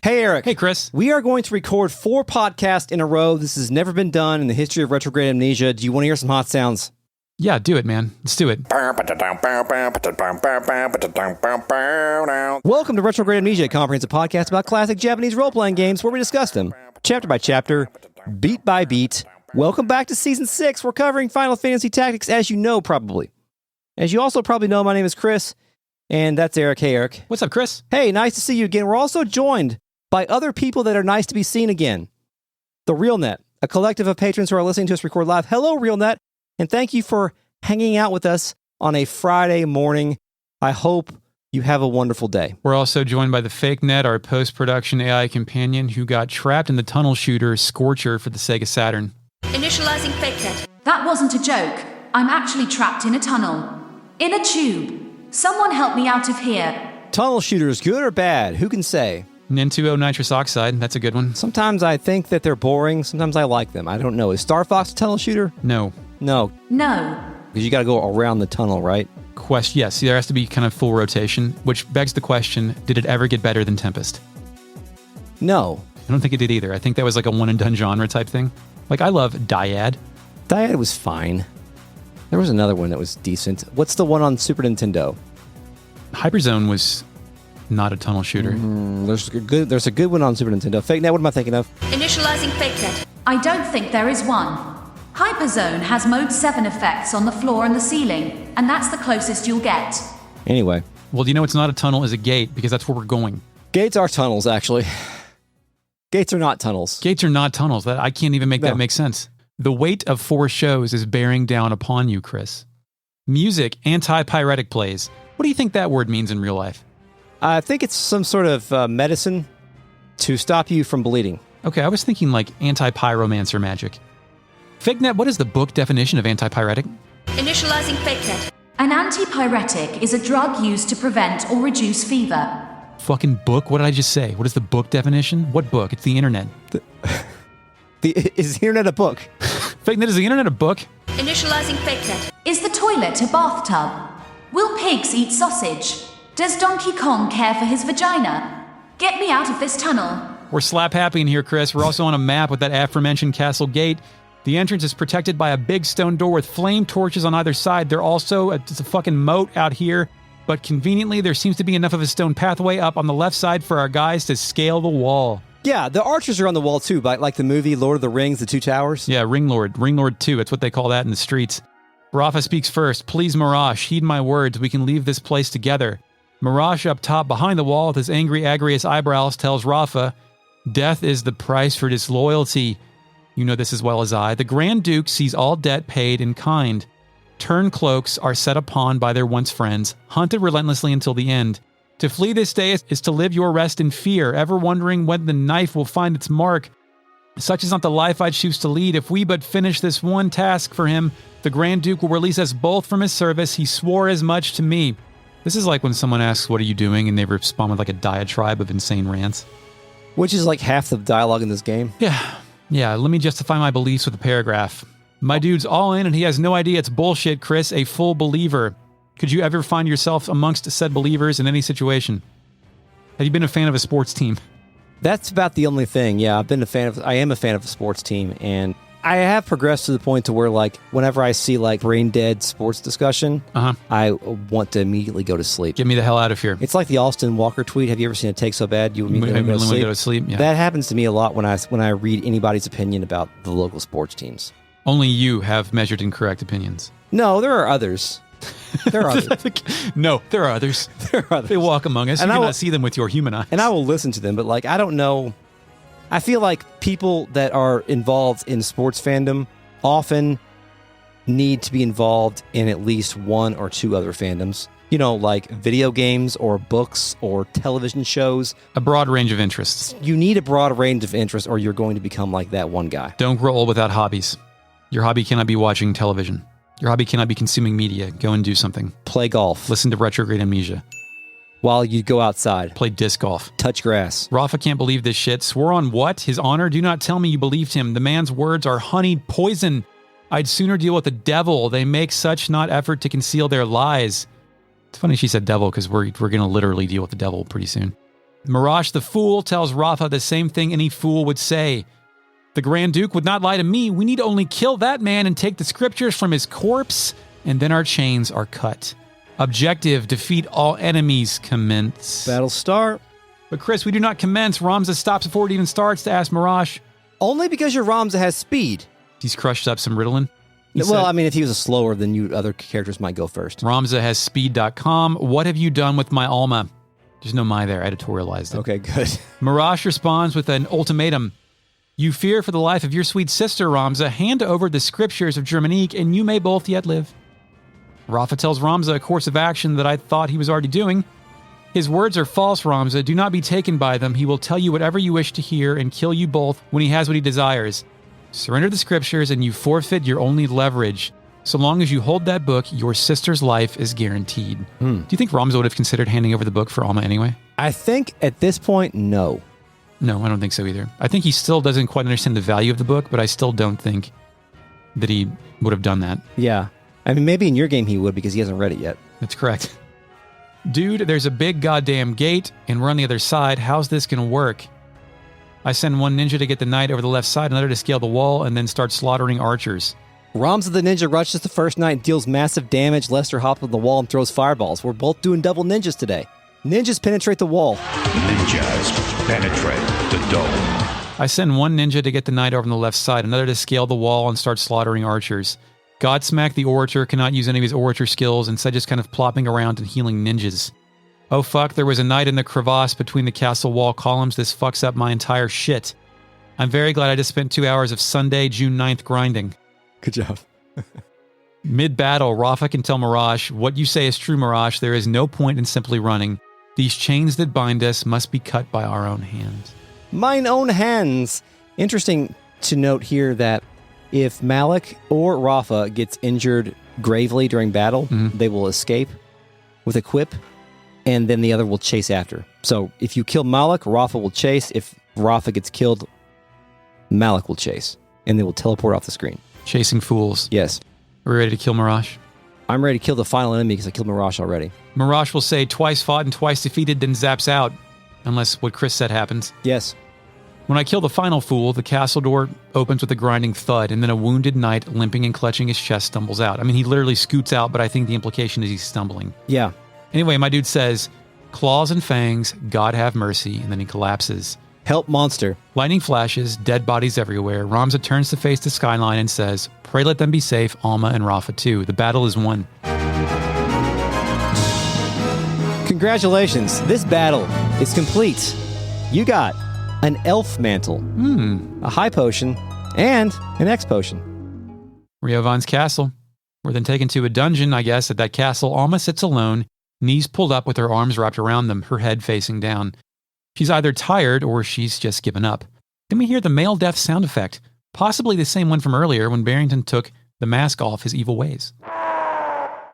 Hey, Eric. Hey, Chris. We are going to record 4 podcasts in a row. This has never been done in the history of retrograde amnesia. Do you want to hear some hot sounds? Yeah, do it, man. Let's do it. Welcome to Retrograde Amnesia, a comprehensive podcast about classic Japanese role-playing games where we discuss them chapter by chapter, beat by beat. Welcome back to Season 6. We're covering Final Fantasy Tactics, as you know, probably. As you also probably know, my name is Chris, and that's Eric. Hey, Eric. What's up, Chris? Hey, nice to see you again. We're also joined by other people that are nice to be seen again. The RealNet, a collective of patrons who are listening to us record live. Hello, RealNet, and thank you for hanging out with us on a Friday morning. I hope you have a wonderful day. We're also joined by the Fake Net, our post-production AI companion who got trapped in the tunnel shooter Scorcher for the Sega Saturn. Initializing Fake Net. That wasn't a joke. I'm actually trapped in a tunnel. In a tube. Someone help me out of here. Tunnel shooters, good or bad? Who can say? N2O nitrous oxide. That's a good one. Sometimes I think that they're boring. Sometimes I like them. I don't know. Is Star Fox a tunnel shooter? No. No. No. Because you got to go around the tunnel, right? Yes, there has to be kind of full rotation, which begs the question, did it ever get better than Tempest? No. I don't think it did either. I think that was like a one-and-done genre type thing. Like, I love Dyad. Dyad was fine. There was another one that was decent. What's the one on Super Nintendo? Hyperzone was not a tunnel shooter. There's a good one on Super Nintendo. Fake Net, what am I thinking of? Initializing Fake Net. I don't think there is one. Hyperzone has Mode 7 effects on the floor and the ceiling, and that's the closest you'll get. Anyway. Well, do you know what's not a tunnel is a gate, because that's where we're going. Gates are tunnels, actually. Gates are not tunnels. Gates are not tunnels. I can't even make that make sense. The weight of 4 shows is bearing down upon you, Chris. Music, anti-pyretic plays. What do you think that word means in real life? I think it's some sort of medicine to stop you from bleeding. Okay, I was thinking like anti-pyromancer magic. FakeNet, what is the book definition of anti-pyretic? Initializing Fake Net. An antipyretic is a drug used to prevent or reduce fever. Fucking book? What did I just say? What is the book definition? What book? It's the internet. Is the internet a book? FakeNet, is the internet a book? Initializing Fake Net. Is the toilet a bathtub? Will pigs eat sausage? Does Donkey Kong care for his vagina? Get me out of this tunnel. We're slap happy in here, Chris. We're also on a map with that aforementioned castle gate. The entrance is protected by a big stone door with flame torches on either side. There also it's a fucking moat out here. But conveniently, there seems to be enough of a stone pathway up on the left side for our guys to scale the wall. Yeah, the archers are on the wall too, like the movie Lord of the Rings, The Two Towers. Yeah, Ringlord 2, that's what they call that in the streets. Rafa speaks first. Please, Mirage, heed my words. We can leave this place together. Mirage up top behind the wall with his angry, agrious eyebrows tells Rafa, death is the price for disloyalty. You know this as well as I. The Grand Duke sees all debt paid in kind. Turncloaks are set upon by their once friends, hunted relentlessly until the end. To flee this day is to live your rest in fear, ever wondering when the knife will find its mark. Such is not the life I choose to lead. If we but finish this one task for him, the Grand Duke will release us both from his service. He swore as much to me. This is like when someone asks, what are you doing? And they respond with like a diatribe of insane rants. Which is like half the dialogue in this game. Yeah, let me justify my beliefs with a paragraph. My dude's all in and he has no idea it's bullshit, Chris, a full believer. Could you ever find yourself amongst said believers in any situation? Have you been a fan of a sports team? That's about the only thing. Yeah, I am a fan of a sports team, and I have progressed to the point to where, like, whenever I see like brain dead sports discussion, I want to immediately go to sleep. Get me the hell out of here. It's like the Austin Walker tweet. Have you ever seen it take so bad you immediately go to sleep? Yeah. That happens to me a lot when I read anybody's opinion about the local sports teams. Only you have measured incorrect opinions. No, there are others. There are others. No, there are others. There are others. They walk among us. And you cannot see them with your human eyes. And I will listen to them, but like I don't know. I feel like people that are involved in sports fandom often need to be involved in at least one or two other fandoms. You know, like video games or books or television shows. A broad range of interests. You need a broad range of interests or you're going to become like that one guy. Don't grow old without hobbies. Your hobby cannot be watching television. Your hobby cannot be consuming media. Go and do something. Play golf. Listen to Retrograde Amnesia. While you go outside. Play disc golf. Touch grass. Rafa can't believe this shit. Swore on what? His honor? Do not tell me you believed him. The man's words are honeyed poison. I'd sooner deal with the devil. They make such not effort to conceal their lies. It's funny she said devil because we're going to literally deal with the devil pretty soon. Mirage the Fool tells Rafa the same thing any fool would say. The Grand Duke would not lie to me. We need only kill that man and take the scriptures from his corpse, and then our chains are cut. Objective, defeat all enemies, commence. Battle start. But Chris, we do not commence. Ramza stops before it even starts to ask Mirage. Only because your Ramza has speed. He's crushed up some Ritalin. I mean, if he was slower, then you other characters might go first. Ramza has speed.com. What have you done with my Alma? There's no my there. I editorialized it. Okay, good. Mirage responds with an ultimatum. You fear for the life of your sweet sister, Ramza. Hand over the scriptures of Germanique, and you may both yet live. Rafa tells Ramza a course of action that I thought he was already doing. His words are false, Ramza. Do not be taken by them. He will tell you whatever you wish to hear and kill you both when he has what he desires. Surrender the scriptures and you forfeit your only leverage. So long as you hold that book, your sister's life is guaranteed. Do you think Ramza would have considered handing over the book for Alma anyway? I think at this point, no. No, I don't think so either. I think he still doesn't quite understand the value of the book, but I still don't think that he would have done that. Yeah. I mean, maybe in your game he would because he hasn't read it yet. That's correct. Dude, there's a big goddamn gate, and we're on the other side. How's this going to work? I send one ninja to get the knight over the left side, another to scale the wall, and then start slaughtering archers. Ramza the ninja rushes the first knight and deals massive damage. Lester hops on the wall and throws fireballs. We're both doing double ninjas today. Ninjas penetrate the wall. Ninjas penetrate the dome. I send one ninja to get the knight over on the left side, another to scale the wall and start slaughtering archers. Godsmack the orator cannot use any of his orator skills, instead just kind of plopping around and healing ninjas. Oh fuck, there was a knight in the crevasse between the castle wall columns. This fucks up my entire shit. I'm very glad I just spent 2 hours of Sunday, June 9th grinding. Good job. Mid-battle, Rafa can tell Mirage, what you say is true, Mirage. There is no point in simply running. These chains that bind us must be cut by our own hands. Mine own hands. Interesting to note here that if Malik or Rafa gets injured gravely during battle, they will escape with a quip, and then the other will chase after. So if you kill Malik, Rafa will chase. If Rafa gets killed, Malik will chase, and they will teleport off the screen. Chasing fools. Yes. Are we ready to kill Mirage? I'm ready to kill the final enemy because I killed Mirage already. Mirage will say twice fought and twice defeated, then zaps out. Unless what Chris said happens. Yes. When I kill the final fool, the castle door opens with a grinding thud, and then a wounded knight, limping and clutching his chest, stumbles out. I mean, he literally scoots out, but I think the implication is he's stumbling. Yeah. Anyway, my dude says, claws and fangs, God have mercy, and then he collapses. Help monster. Lightning flashes, dead bodies everywhere. Ramza turns to face the skyline and says, pray let them be safe, Alma and Rafa too. The battle is won. Congratulations. This battle is complete. You got an elf mantle, a high potion, and an X potion. Riovanes' castle. We're then taken to a dungeon, I guess. At that castle, Alma sits alone, knees pulled up with her arms wrapped around them, her head facing down. She's either tired or she's just given up. Then we hear the male death sound effect, possibly the same one from earlier when Barrington took the mask off his evil ways.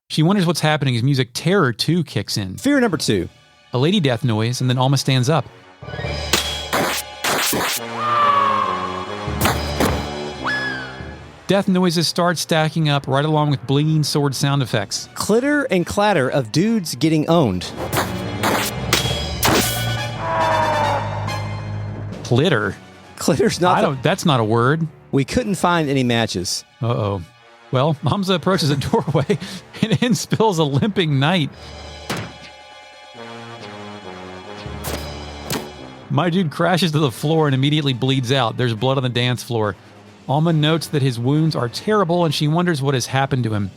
She wonders what's happening as music terror 2 kicks in. Fear number 2. A lady death noise, and then Alma stands up. Death noises start stacking up right along with bleeding sword sound effects. Clitter and clatter of dudes getting owned. Clitter? Clitter's not that's not a word. We couldn't find any matches. Uh-oh. Well, Hamza approaches a doorway and in spills a limping knight. My dude crashes to the floor and immediately bleeds out. There's blood on the dance floor. Alma notes that his wounds are terrible and she wonders what has happened to him.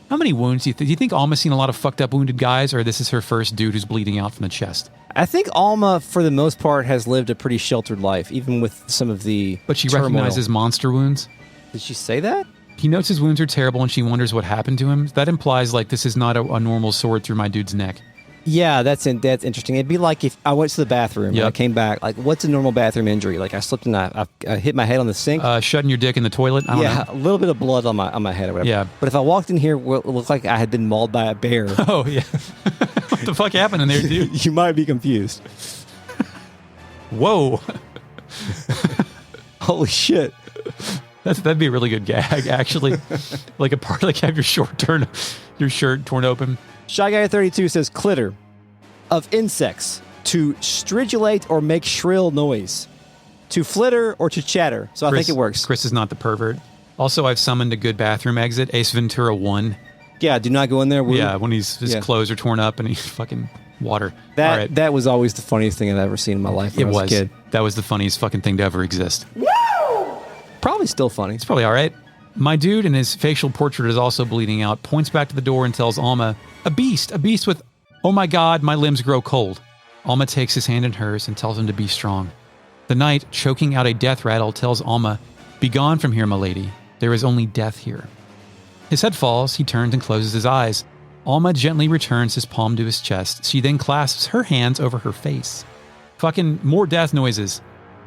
How many wounds do you think Alma's seen a lot of fucked up wounded guys, or this is her first dude who's bleeding out from the chest? I think Alma, for the most part, has lived a pretty sheltered life, even with some of the But she turmoil. recognizes monster wounds? Did she say that? He notes his wounds are terrible and she wonders what happened to him. That implies like this is not a normal sword through my dude's neck. Yeah, that's interesting. It'd be like if I went to the bathroom and I came back, like, what's a normal bathroom injury? Like, I slipped and I hit my head on the sink. Shutting your dick in the toilet? I don't know. A little bit of blood on my head or whatever. Yeah. But if I walked in here, it looked like I had been mauled by a bear. Oh, yeah. What the fuck happened in there, dude? You might be confused. Whoa. Holy shit. That'd be a really good gag, actually. Like a part, like have your shirt torn open. Shy Guy 32 says clitter of insects to stridulate or make shrill noise, to flitter or to chatter. So I think it works. Chris is not the pervert. Also, I've summoned a good bathroom exit, Ace Ventura 1. Yeah, do not go in there. Yeah, when his clothes are torn up and he's fucking water. That was always the funniest thing I've ever seen in my life when I was a kid. That was the funniest fucking thing to ever exist. Probably still funny. It's probably all right. My dude and his facial portrait is also bleeding out, points back to the door and tells Alma, a beast with, oh my God, my limbs grow cold. Alma takes his hand in hers and tells him to be strong. The knight, choking out a death rattle, tells Alma, be gone from here, my lady. There is only death here. His head falls, he turns and closes his eyes. Alma gently returns his palm to his chest. She then clasps her hands over her face. Fucking more death noises.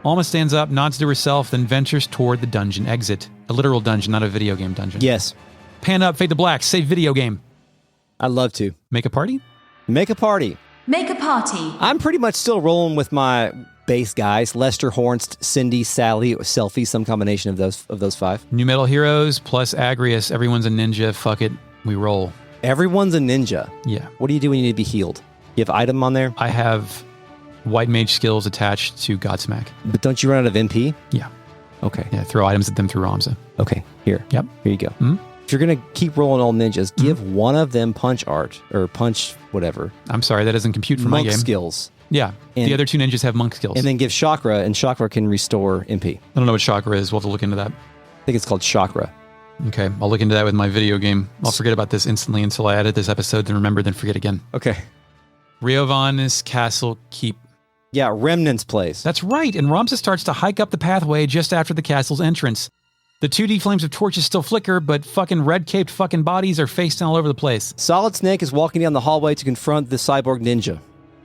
Alma stands up, nods to herself, then ventures toward the dungeon exit. A literal dungeon, not a video game dungeon. Yes. Pan up, fade to black, save video game. I'd love to. Make a party? Make a party. Make a party. I'm pretty much still rolling with my base guys. Lester, Hornst, Cindy, Sally, Selfie, some combination of those 5. New Metal Heroes plus Agrius. Everyone's a ninja. Fuck it. We roll. Everyone's a ninja. Yeah. What do you do when you need to be healed? You have item on there? I have white mage skills attached to Godsmack. But don't you run out of MP? Yeah. Okay. Yeah, throw items at them through Ramza. Okay, here. Yep. Here you go. Mm-hmm. If you're going to keep rolling all ninjas, give one of them punch art or punch whatever. I'm sorry, that doesn't compute for my game. Monk skills. Yeah. And the other 2 ninjas have monk skills. And then give chakra, and chakra can restore MP. I don't know what chakra is. We'll have to look into that. I think it's called chakra. Okay, I'll look into that with my video game. I'll forget about this instantly until I edit this episode, then remember, then forget again. Okay. Riovanes Castle Keep. Yeah, Remnant's place. That's right, and Ramza starts to hike up the pathway just after the castle's entrance. The 2D flames of torches still flicker, but fucking red-caped fucking bodies are facing all over the place. Solid Snake is walking down the hallway to confront the cyborg ninja.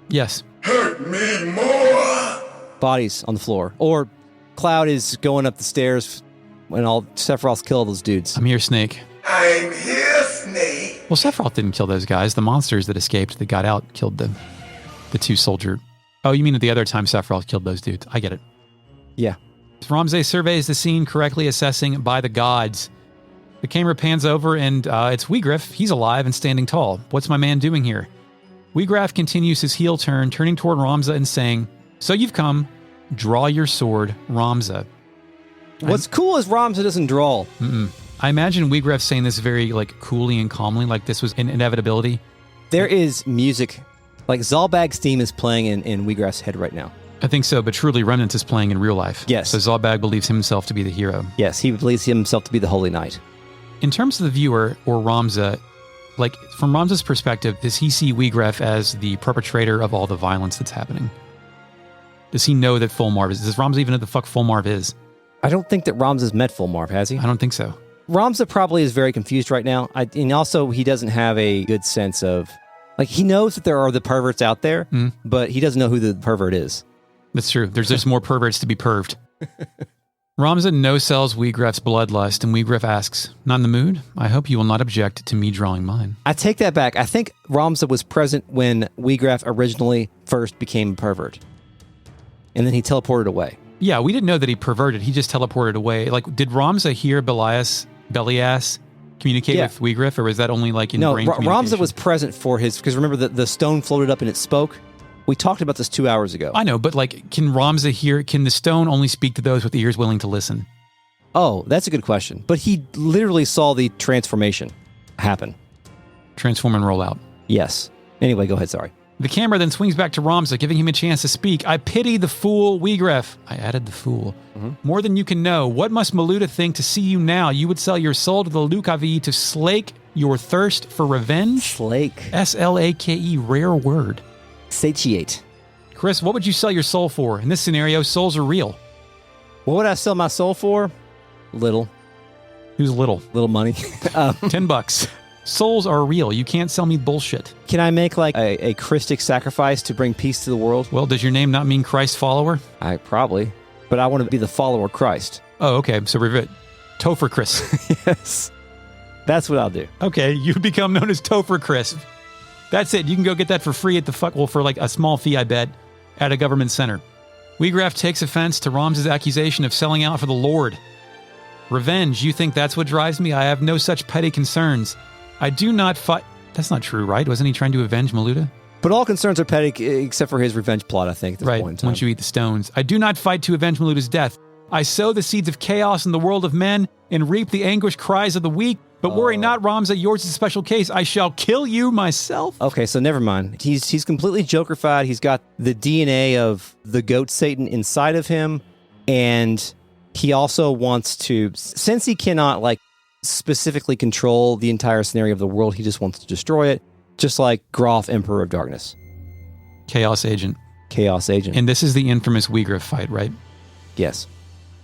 Yes. Hurt me more! Bodies on the floor. Or Cloud is going up the stairs when all Sephiroth kill those dudes. I'm here, Snake. I'm here, Snake! Well, Sephiroth didn't kill those guys. The monsters that escaped that got out killed the 2 soldier. Oh, you mean at the other time Sephiroth killed those dudes. I get it. Yeah. Ramze surveys the scene, correctly assessing by the gods. The camera pans over and it's Wiegraf. He's alive and standing tall. What's my man doing here? Wiegraf continues his heel turn, turning toward Ramza and saying, so you've come. Draw your sword, Ramza. What's cool is Ramza doesn't draw. I imagine Wiegraf saying this very coolly and calmly, like this was an inevitability. There is music. Like Zalbag's theme is playing in Wiegraf's head right now. I think so, but truly Remnant is playing in real life. Yes. So Zalbag believes himself to be the hero. Yes, he believes himself to be the Holy Knight. In terms of the viewer, or Ramza, from Ramza's perspective, does he see Wiegraf as the perpetrator of all the violence that's happening? Does he know that Fulmarv is? Does Ramza even know the fuck Fulmarv is? I don't think that Ramza's met Fulmarv, has he? I don't think so. Ramza probably is very confused right now. And also, he doesn't have a good sense of... he knows that there are the perverts out there, but he doesn't know who the pervert is. That's true. There's just more perverts to be perved. Ramza no-sells Wiegraf's bloodlust, and Wiegraf asks, not in the mood? I hope you will not object to me drawing mine. I take that back. I think Ramza was present when Wiegraf originally first became a pervert. And then he teleported away. Yeah, we didn't know that he perverted. He just teleported away. Did Ramza hear Belias communicate with Wiegraf, or was that only in brain communication? Ramza was present for his... Because remember, the stone floated up and it spoke? We talked about this 2 hours ago. I know, but can Ramza hear... Can the stone only speak to those with ears willing to listen? Oh, that's a good question. But he literally saw the transformation happen. Transform and roll out. Yes. Anyway, go ahead, sorry. The camera then swings back to Ramza, giving him a chance to speak. I pity the fool, Wiegraf. I added the fool. More than you can know. What must Maluda think to see you now? You would sell your soul to the Lukavi to slake your thirst for revenge? Slake. S-L-A-K-E, rare word. Satiate. Chris, what would you sell your soul for? In this scenario, souls are real. What would I sell my soul for? Little. Who's little? Little money. $10. Souls are real. You can't sell me bullshit. Can I make a Christic sacrifice to bring peace to the world? Well, does your name not mean Christ follower? I probably. But I want to be the follower of Christ. Oh, okay. So Topher Chris. Yes. That's what I'll do. Okay, you become known as Topher Chris. That's it. You can go get that for free at for a small fee, I bet, at a government center. Wiegraf takes offense to Ramza's accusation of selling out for the Lord. Revenge, you think that's what drives me? I have no such petty concerns. I do not fight... That's not true, right? Wasn't he trying to avenge Maluda? But all concerns are petty except for his revenge plot, I think, at this Right, point in time. once you eat the stones. I do not fight to avenge Maluda's death. I sow the seeds of chaos in the world of men and reap the anguished cries of the weak. But worry not, Ramza, yours is a special case. I shall kill you myself. Okay, so never mind. He's completely Joker-fied. He's got the DNA of the goat Satan inside of him, and he also wants to, since he cannot like specifically control the entire scenario of the world, he just wants to destroy it, just like Groff, Emperor of Darkness. Chaos Agent. Chaos Agent. And this is the infamous Weegriff fight, right? Yes.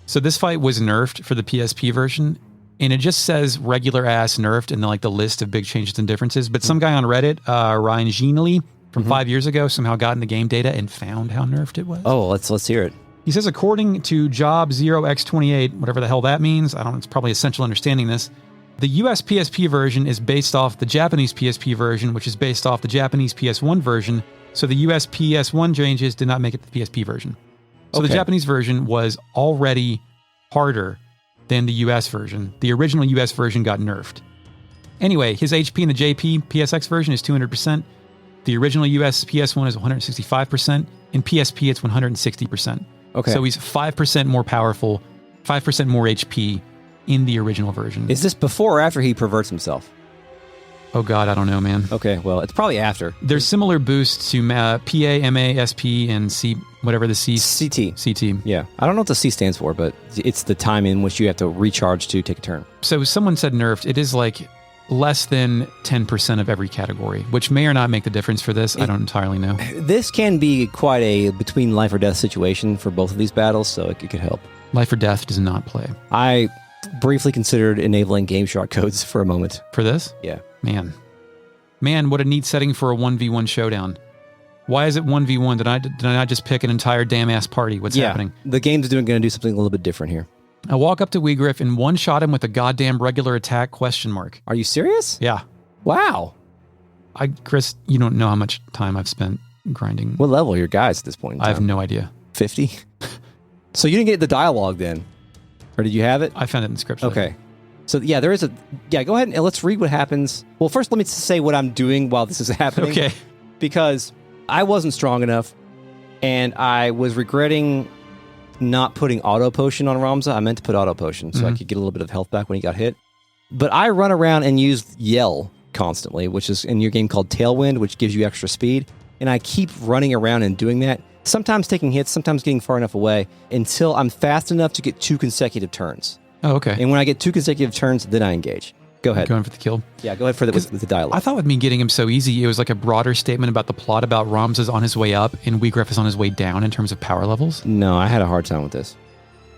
So this fight was nerfed for the PSP version, and it just says regular ass nerfed in the list of big changes and differences. But some guy on Reddit, Ryan Geenley, from 5 years ago, somehow got in the game data and found how nerfed it was. Oh, let's hear it. He says, according to Job 0x28, whatever the hell that means, I don't know, it's probably essential understanding this. The US PSP version is based off the Japanese PSP version, which is based off the Japanese PS1 version. So the US PS1 changes did not make it the PSP version. So the Japanese version was already harder than the US version. The original US version got nerfed. Anyway, his HP in the JP PSX version is 200%. The original US PS1 is 165%. In PSP, it's 160%. Okay. So he's 5% more powerful, 5% more HP in the original version. Is this before or after he perverts himself? Oh God, I don't know, man. Okay, well, it's probably after. There's similar boosts to PA, MA, SP, and C, whatever the C... CT. CT. Yeah. I don't know what the C stands for, but it's the time in which you have to recharge to take a turn. So someone said nerfed. It is like less than 10% of every category, which may or not make the difference for this. I don't entirely know. This can be quite a between life or death situation for both of these battles, so it could help. Life or death does not play. I briefly considered enabling Game Shark codes for a moment. For this? Yeah. Man, what a neat setting for a 1v1 showdown. Why is it 1v1? Did I not just pick an entire damn ass party? What's happening? The game's going to do something a little bit different here. I walk up to Weegriff and one-shot him with a goddamn regular attack ? Are you serious? Yeah. Wow. Chris, you don't know how much time I've spent grinding. What level are your guys at this point in time? I have no idea. 50? So you didn't get the dialogue then? Or did you have it? I found it in the script. Okay. So yeah, there is a... Yeah, go ahead and let's read what happens. Well, first let me say what I'm doing while this is happening. Okay. Because I wasn't strong enough, and I was regretting not putting auto potion on Ramza. I meant to put auto potion so I could get a little bit of health back when he got hit. But I run around and use yell constantly, which is in your game called Tailwind, which gives you extra speed. And I keep running around and doing that, sometimes taking hits, sometimes getting far enough away, until I'm fast enough to get 2 consecutive turns. Oh, okay. And when I get 2 consecutive turns, then I engage. Go ahead. Going for the kill? Yeah, go ahead for with the dialogue. I thought with me getting him so easy, it was like a broader statement about the plot about Ramza's on his way up and Weegriff is on his way down in terms of power levels. No, I had a hard time with this.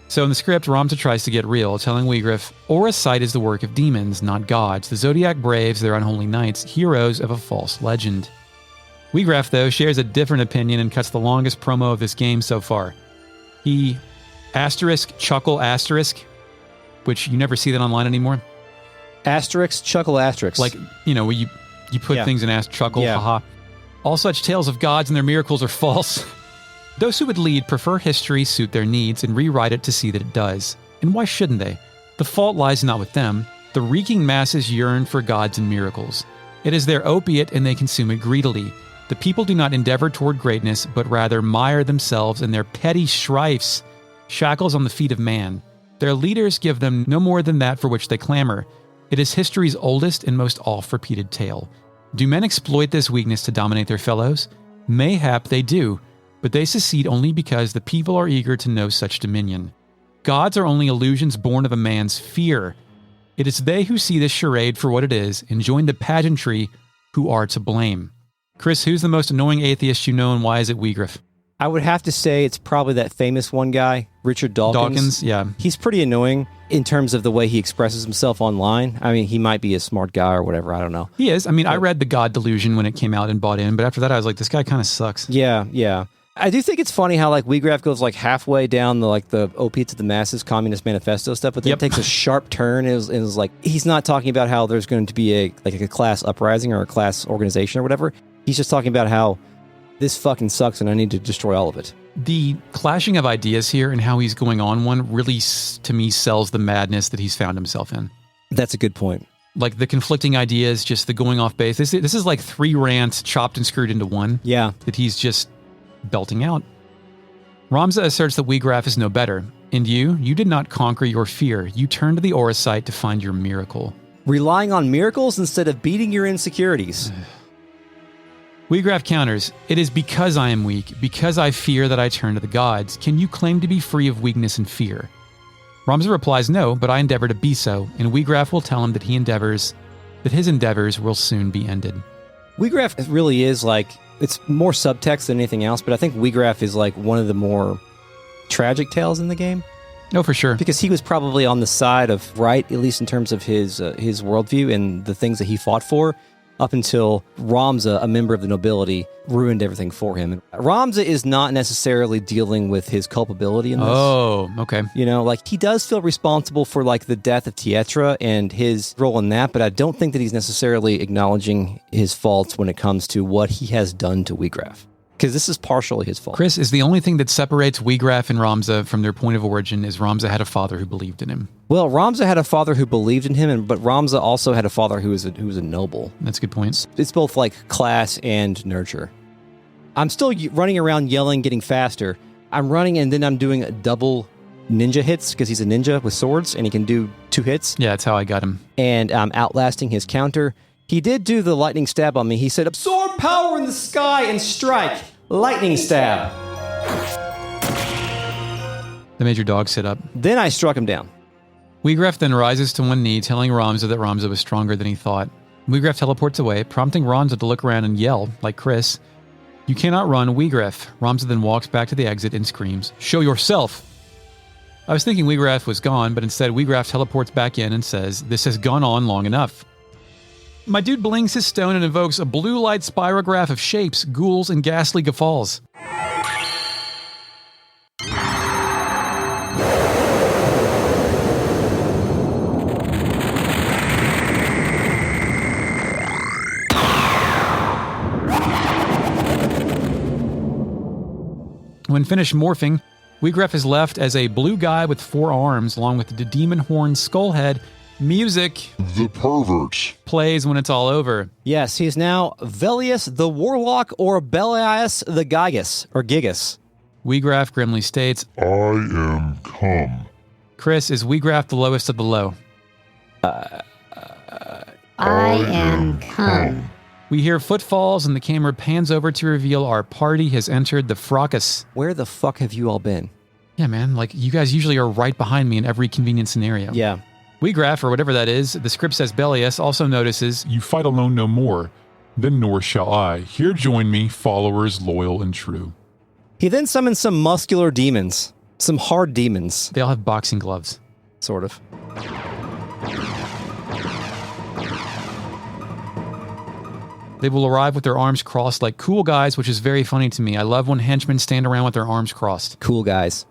So in the script, Ramza tries to get real, telling Weegriff, Aura sight is the work of demons, not gods. The Zodiac braves, their unholy knights, heroes of a false legend. Weegriff, though, shares a different opinion and cuts the longest promo of this game so far. He chuckle asterisk, which you never see that online anymore. Asterisk, chuckle asterisk. Like, where you put things in chuckle, haha. All such tales of gods and their miracles are false. Those who would lead prefer history suit their needs and rewrite it to see that it does. And why shouldn't they? The fault lies not with them. The reeking masses yearn for gods and miracles. It is their opiate and they consume it greedily. The people do not endeavor toward greatness, but rather mire themselves in their petty strifes, shackles on the feet of man. Their leaders give them no more than that for which they clamor. It is history's oldest and most oft-repeated tale. Do men exploit this weakness to dominate their fellows? Mayhap they do, but they succeed only because the people are eager to know such dominion. Gods are only illusions born of a man's fear. It is they who see this charade for what it is and join the pageantry who are to blame. Chris, who's the most annoying atheist you know and why is it Weegriff? I would have to say it's probably that famous one guy, Richard Dawkins. Dawkins, yeah. He's pretty annoying in terms of the way he expresses himself online. I mean, he might be a smart guy or whatever. I don't know. He is. I mean, I read The God Delusion when it came out and bought in, but after that I was like, this guy kind of sucks. Yeah. I do think it's funny how Weegriff goes halfway down the opiate to the masses Communist Manifesto stuff, but then it takes a sharp turn. It was like he's not talking about how there's going to be a class uprising or a class organization or whatever. He's just talking about how this fucking sucks and I need to destroy all of it. The clashing of ideas here and how he's going on one really, to me, sells the madness that he's found himself in. That's a good point. Like the conflicting ideas, just the going off base. This is like 3 rants chopped and screwed into one. Yeah. That he's just belting out. Ramza asserts that Wheatgraph is no better. And you did not conquer your fear. You turned to the Aura site to find your miracle. Relying on miracles instead of beating your insecurities. Wheatgraph counters, it is because I am weak, because I fear that I turn to the gods. Can you claim to be free of weakness and fear? Ramza replies, no, but I endeavor to be so, and Wheatgraph will tell him that his endeavors will soon be ended. Wheatgraph really is like, it's more subtext than anything else, but I think Wheatgraph is like one of the more tragic tales in the game. Oh, for sure. Because he was probably on the side of right, at least in terms of his worldview and the things that he fought for, up until Ramza, a member of the nobility, ruined everything for him. And Ramza is not necessarily dealing with his culpability in this. Oh, okay. You know, like, he does feel responsible for, like, the death of Tietra and his role in that, but I don't think that he's necessarily acknowledging his faults when it comes to what he has done to Wheatgraph. Because this is partially his fault. Chris, is the only thing that separates Wheatgraph and Ramza from their point of origin is Ramza had a father who believed in him. Well, Ramza had a father who believed in him, but Ramza also had a father who was a noble. That's a good point. It's both like class and nurture. I'm still running around yelling, getting faster. I'm running and then I'm doing double ninja hits because he's a ninja with swords and he can do 2 hits. Yeah, that's how I got him. And I'm outlasting his counter. He did do the lightning stab on me. He said, absorb power in the sky and strike. Lightning stab. That made your dog sit up. Then I struck him down. Wheatgraph then rises to one knee, telling Ramza that Ramza was stronger than he thought. Wheatgraph teleports away, prompting Ramza to look around and yell, like Chris, "You cannot run, Wheatgraph." Ramza then walks back to the exit and screams, "Show yourself!" I was thinking Wheatgraph was gone, but instead Wheatgraph teleports back in and says, "This has gone on long enough." My dude blinks his stone and invokes a blue light spirograph of shapes, ghouls, and ghastly guffaws. When finished morphing, Wheatgraph is left as a blue guy with 4 arms, along with the demon horn skull head. Music, The Perverts, plays when it's all over. Yes, he is now Velius the Warlock or Belias the Gigas, or Gigas. Wheatgraph grimly states, I am come. Chris, is Wheatgraph the lowest of the low? I am come. We hear footfalls and the camera pans over to reveal our party has entered the fracas. Where the fuck have you all been? Yeah, man, like you guys usually are right behind me in every convenient scenario. Yeah. Wheatgraph, or whatever that is, the script says Belias, also notices, You fight alone no more, then nor shall I. Here join me, followers loyal and true. He then summons some muscular demons. Some hard demons. they all have boxing gloves. Sort of. They will arrive with their arms crossed like cool guys, which is very funny to me. I love when henchmen stand around with their arms crossed. Cool guys.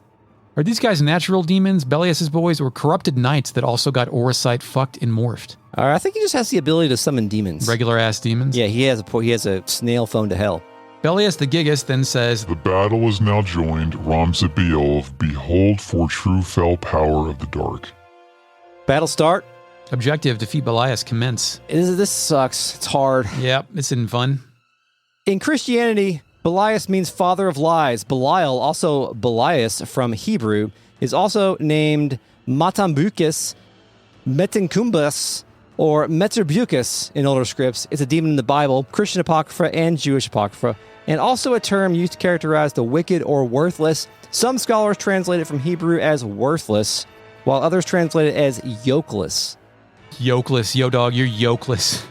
Are these guys natural demons, Belias's boys, or corrupted knights that also got Auracite fucked and morphed? I think he just has the ability to summon demons. Regular ass demons? Yeah, he has a snail phone to hell. Belias the Gigas then says, The battle is now joined, Ramza Beolv, behold for true fell power of the dark. Battle start. Objective, defeat Belias, commence. This sucks. It's hard. Yep, it's in fun. In Christianity, Belias means father of lies. Belial, also Belias from Hebrew, is also named Matambukis, Metinkumbus, or Meterbucus in older scripts. It's a demon in the Bible, Christian Apocrypha, and Jewish Apocrypha, and also a term used to characterize the wicked or worthless. Some scholars translate it from Hebrew as worthless, while others translate it as yokeless. Yokeless, yo dog, you're yokeless.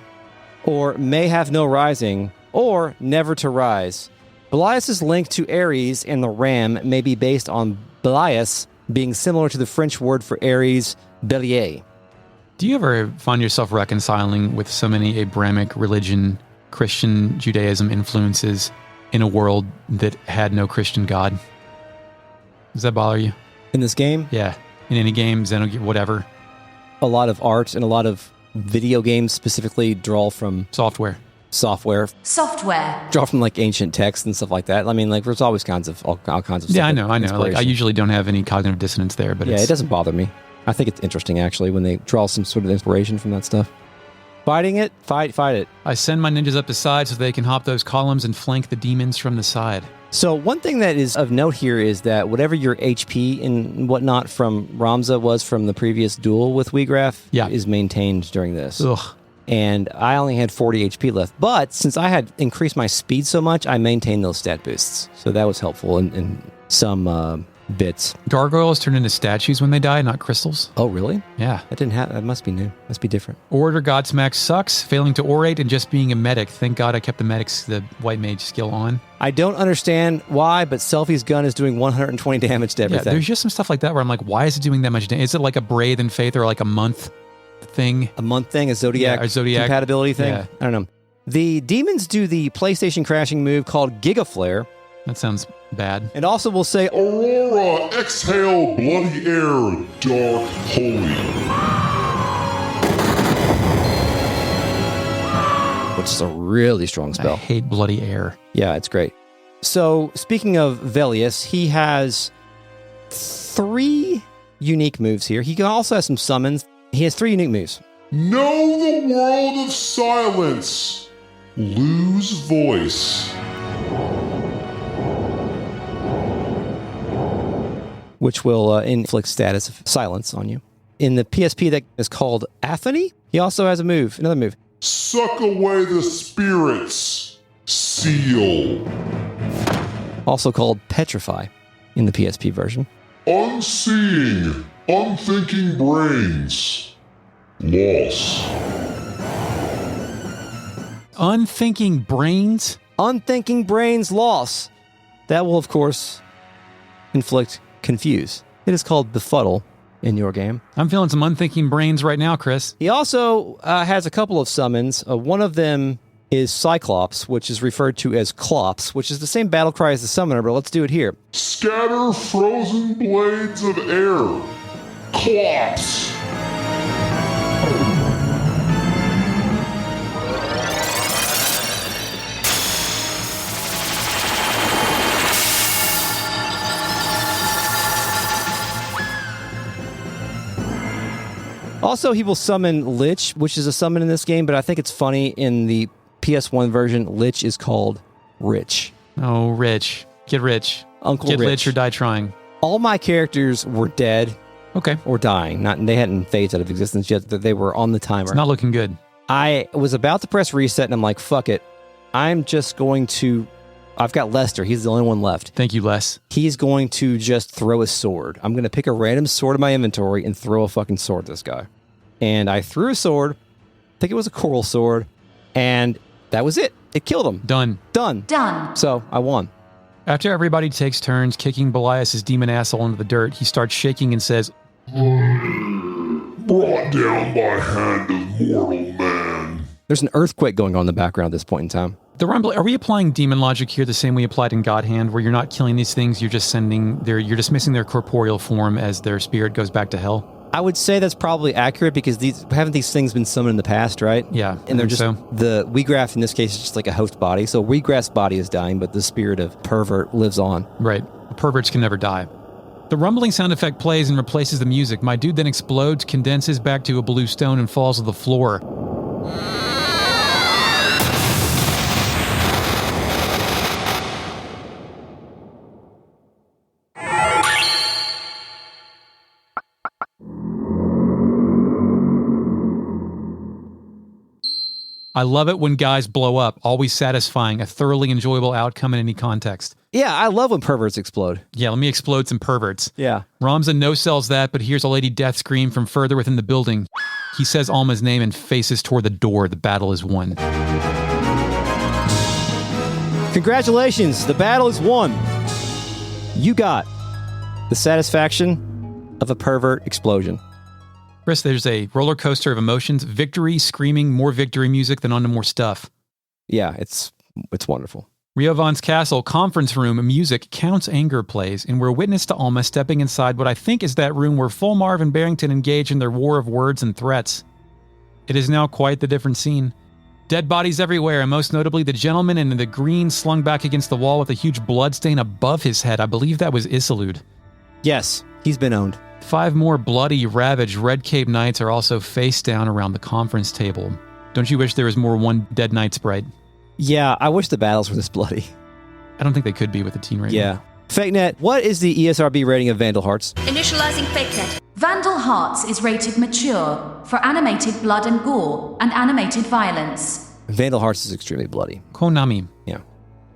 Or may have no rising, or never to rise. Belias' link to Ares and the ram may be based on Belias being similar to the French word for Aries, Bélier. Do you ever find yourself reconciling with so many Abrahamic religion, Christian Judaism influences in a world that had no Christian God? Does that bother you? In this game, Yeah. In any game, Xenogears, whatever. a lot of art and a lot of video games specifically draw from Software. software, Software. draw from like ancient texts and stuff like that. I mean, like there's always all kinds of stuff. Yeah, I know. Like, I inspiration. usually don't have any cognitive dissonance there, but Yeah, it's, it doesn't bother me. I think it's interesting actually when they draw some sort of inspiration from that stuff. Fighting it? Fight it. I send my ninjas up the side so they can hop those columns and flank the demons from the side. So one thing that is of note here is that whatever your HP and whatnot from Ramza was from the previous duel with Weegraf is maintained during this. Ugh. And I only had 40 HP left. But since I had increased my speed so much, I maintained those stat boosts. So that was helpful in some bits. Gargoyles turn into statues when they die, not crystals. Oh, really? Yeah. That didn't happen. That must be new. Must be different. Orator Godsmack sucks, failing to orate and just being a medic. Thank God I kept the white mage skill on. I don't understand why, but Selfie's gun is doing 120 damage to everything. Yeah, there's just some stuff like that where I'm like, why is it doing that much damage? Is it like a Braid and Faith or like a month thing? A month thing? A Zodiac, a Zodiac compatibility thing? Yeah. I don't know. The demons do the PlayStation crashing move called Giga Flare. That sounds bad. And also we'll say, Aurora, exhale bloody air, dark holy. which is a really strong spell. I hate bloody air. Yeah, it's great. So, speaking of Velius, he has 3 unique moves here. He also has some summons. He has 3 unique moves. Know the world of silence. Lose voice. Which will inflict status of silence on you. In the PSP that is called Athony, he also has another move. Suck away the spirits. Seal. Also called Petrify in the PSP version. Unseeing. Unthinking brains. Loss. Unthinking brains? Unthinking brains loss. That will, of course, inflict confuse. It is called Befuddle in your game. I'm feeling some unthinking brains right now, Chris. He also has a couple of summons. One of them is Cyclops, which is referred to as Clops, which is the same battle cry as the summoner, but let's do it here. Scatter frozen blades of air. Clops. Also, he will summon Lich, which is a summon in this game, but I think it's funny in the PS1 version, Lich is called Rich. Oh, Rich. Get rich. Uncle Get Rich. Lich or die trying. All my characters were dead. Okay. Or dying. They hadn't phased out of existence yet. They were on the timer. It's not looking good. I was about to press reset, and I'm like, fuck it. I'm just going to... I've got Lester. He's the only one left. Thank you, Les. He's going to just throw a sword. I'm going to pick a random sword in my inventory and throw a fucking sword at this guy. And I threw a sword. I think it was a coral sword. And that was it. It killed him. Done. Done. So I won. After everybody takes turns kicking Belias's demon asshole into the dirt, he starts shaking and says, Brought down by hand of mortal man. There's an earthquake going on in the background at this point in time. The Rumble, are we applying demon logic here the same way applied in God Hand, where you're not killing these things, you're just you're dismissing their corporeal form as their spirit goes back to hell? I would say that's probably accurate because haven't these things been summoned in the past, right? Yeah. And they're just, the Weegraf in this case is just like a host body. So Weegraf's body is dying, but the spirit of Pervert lives on. Right. Perverts can never die. The rumbling sound effect plays and replaces the music. My dude then explodes, condenses back to a blue stone, and falls to the floor. I love it when guys blow up. Always satisfying. A thoroughly enjoyable outcome in any context. Yeah, I love when perverts explode. Yeah, let me explode some perverts. Yeah. Ramza no-sells that, but hears a lady death scream from further within the building. He says Alma's name and faces toward the door. The battle is won. Congratulations, the battle is won. You got the satisfaction of a pervert explosion. Chris, there's a roller coaster of emotions, victory, screaming, more victory music, then on to more stuff. Yeah, it's wonderful. Riovanes Castle, conference room, music, Count's anger plays, and we're witness to Alma stepping inside what I think is that room where Fulmarv and Barrington engage in their war of words and threats. It is now quite the different scene. Dead bodies everywhere, and most notably the gentleman in the green slung back against the wall with a huge bloodstain above his head. I believe that was Isilud. Yes, he's been owned. 5 more bloody, ravaged Red Cape Knights are also face down around the conference table. Don't you wish there was more One Dead Knight sprite? Yeah, I wish the battles were this bloody. I don't think they could be with the teen rating. Yeah. FakeNet, what is the ESRB rating of Vandal Hearts? Initializing FakeNet. Vandal Hearts is rated mature for animated blood and gore and animated violence. Vandal Hearts is extremely bloody. Konami. Yeah.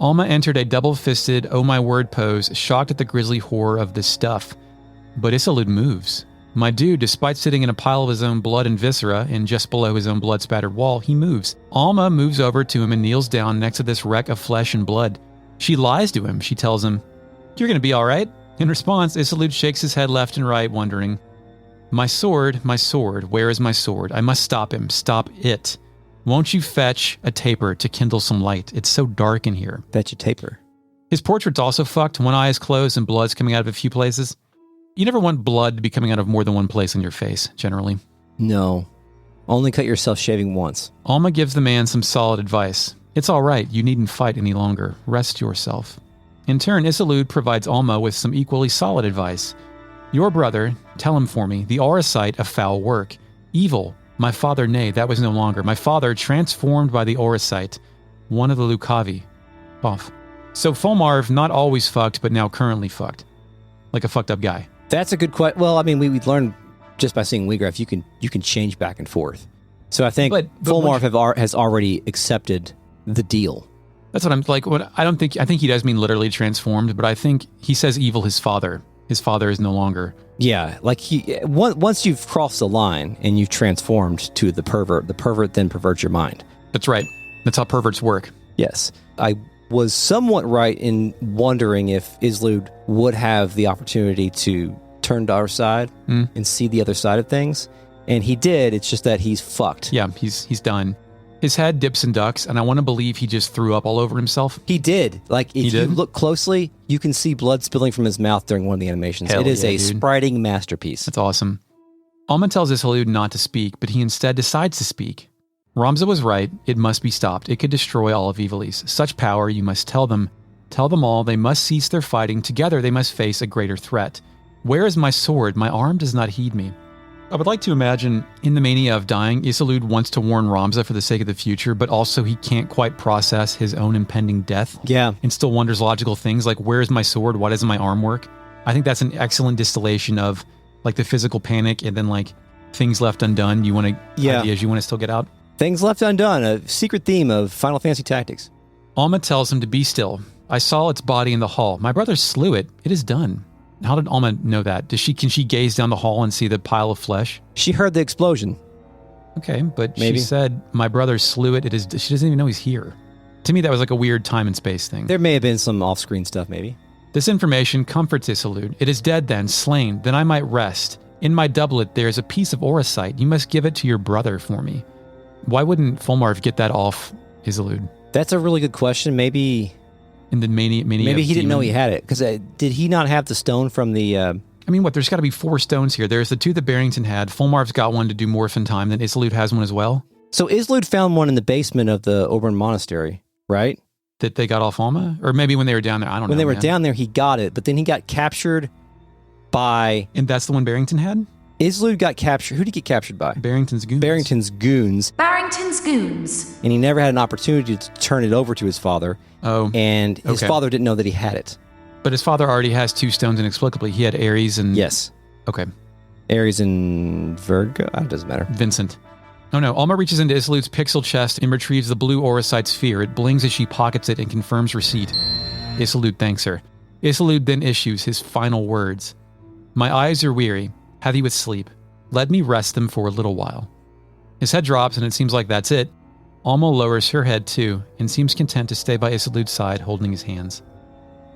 Alma entered a double-fisted oh my word pose, shocked at the grisly horror of this stuff. But Isilud moves. My dude, despite sitting in a pile of his own blood and viscera and just below his own blood-spattered wall, he moves. Alma moves over to him and kneels down next to this wreck of flesh and blood. She lies to him. She tells him, "You're going to be all right." In response, Isilud shakes his head left and right, wondering, my sword, where is my sword? I must stop him. Stop it. Won't you fetch a taper to kindle some light? It's so dark in here." Fetch a taper. His portrait's also fucked. One eye is closed and blood's coming out of a few places. You never want blood to be coming out of more than one place on your face, generally. No. Only cut yourself shaving once. Alma gives the man some solid advice. It's all right. You needn't fight any longer. Rest yourself. In turn, Isilud provides Alma with some equally solid advice. Your brother, tell him for me, the Auracite of foul work. Evil. My father, nay, that was no longer. My father, transformed by the Auracite. One of the Lucavi. Off. So Fulmarv, not always fucked, but now currently fucked. Like a fucked up guy. That's a good question. Well, I mean, we learned just by seeing Wheatgraph, you can change back and forth. So I think Fulmarv has already accepted the deal. That's what I'm like. I think he does mean literally transformed, but I think he says evil his father. His father is no longer. Yeah, like once you've crossed the line and you've transformed to the pervert then perverts your mind. That's right. That's how perverts work. Yes. I was somewhat right in wondering if Isilud would have the opportunity to turn to our side and see the other side of things. And he did. It's just that he's fucked. Yeah, he's done. His head dips and ducks, and I want to believe he just threw up all over himself. He did. Like, if you look closely, you can see blood spilling from his mouth during one of the animations. It is a spriting masterpiece. That's awesome. Alma tells Isilud not to speak, but he instead decides to speak. Ramza was right. It must be stopped. It could destroy all of Evilise. Such power, you must tell them. Tell them all. They must cease their fighting. Together, they must face a greater threat. Where is my sword? My arm does not heed me. I would like to imagine, in the mania of dying, Isilud wants to warn Ramza for the sake of the future, but also he can't quite process his own impending death. Yeah. And still wonders logical things like, where is my sword? Why doesn't my arm work? I think that's an excellent distillation of like the physical panic and then like things left undone. Ideas you want to still get out. Things left undone, a secret theme of Final Fantasy Tactics. Alma tells him to be still. I saw its body in the hall. My brother slew it. It is done. How did Alma know that? Can she gaze down the hall and see the pile of flesh? She heard the explosion. Okay, but she said, my brother slew it. She doesn't even know he's here. To me, that was like a weird time and space thing. There may have been some off-screen stuff, maybe. This information comforts Isilud. It is dead then, slain. Then I might rest. In my doublet, there is a piece of Auracite. You must give it to your brother for me. Why wouldn't Fulmarv get that off Isilud? That's a really good question. Maybe... In the mania maybe he didn't know he had it. Because did he not have the stone from the... I mean, there's got to be 4 stones here. There's the 2 that Barrington had. Fulmarv's got one to do morphin time. Then Isilud has one as well. So Isilud found one in the basement of the Oberon Monastery, right? That they got off Alma? Or maybe when they were down there. I don't know. When they were down there, he got it. But then he got captured by... And that's the one Barrington had? Isilud got captured. Who did he get captured by? Barrington's goons. Barrington's goons. Barrington's goons. And he never had an opportunity to turn it over to his father. Oh. And his father didn't know that he had it. But his father already has 2 stones inexplicably. He had Ares and... Yes. Okay. Ares and Virgo? It doesn't matter. Vincent. Oh no, Alma reaches into Isilud's pixel chest and retrieves the blue Auracite sphere. It blings as she pockets it and confirms receipt. Isilud thanks her. Isilud then issues his final words. My eyes are weary, heavy with sleep. Let me rest them for a little while. His head drops and it seems like that's it. Alma lowers her head too and seems content to stay by Isilud's side holding his hands.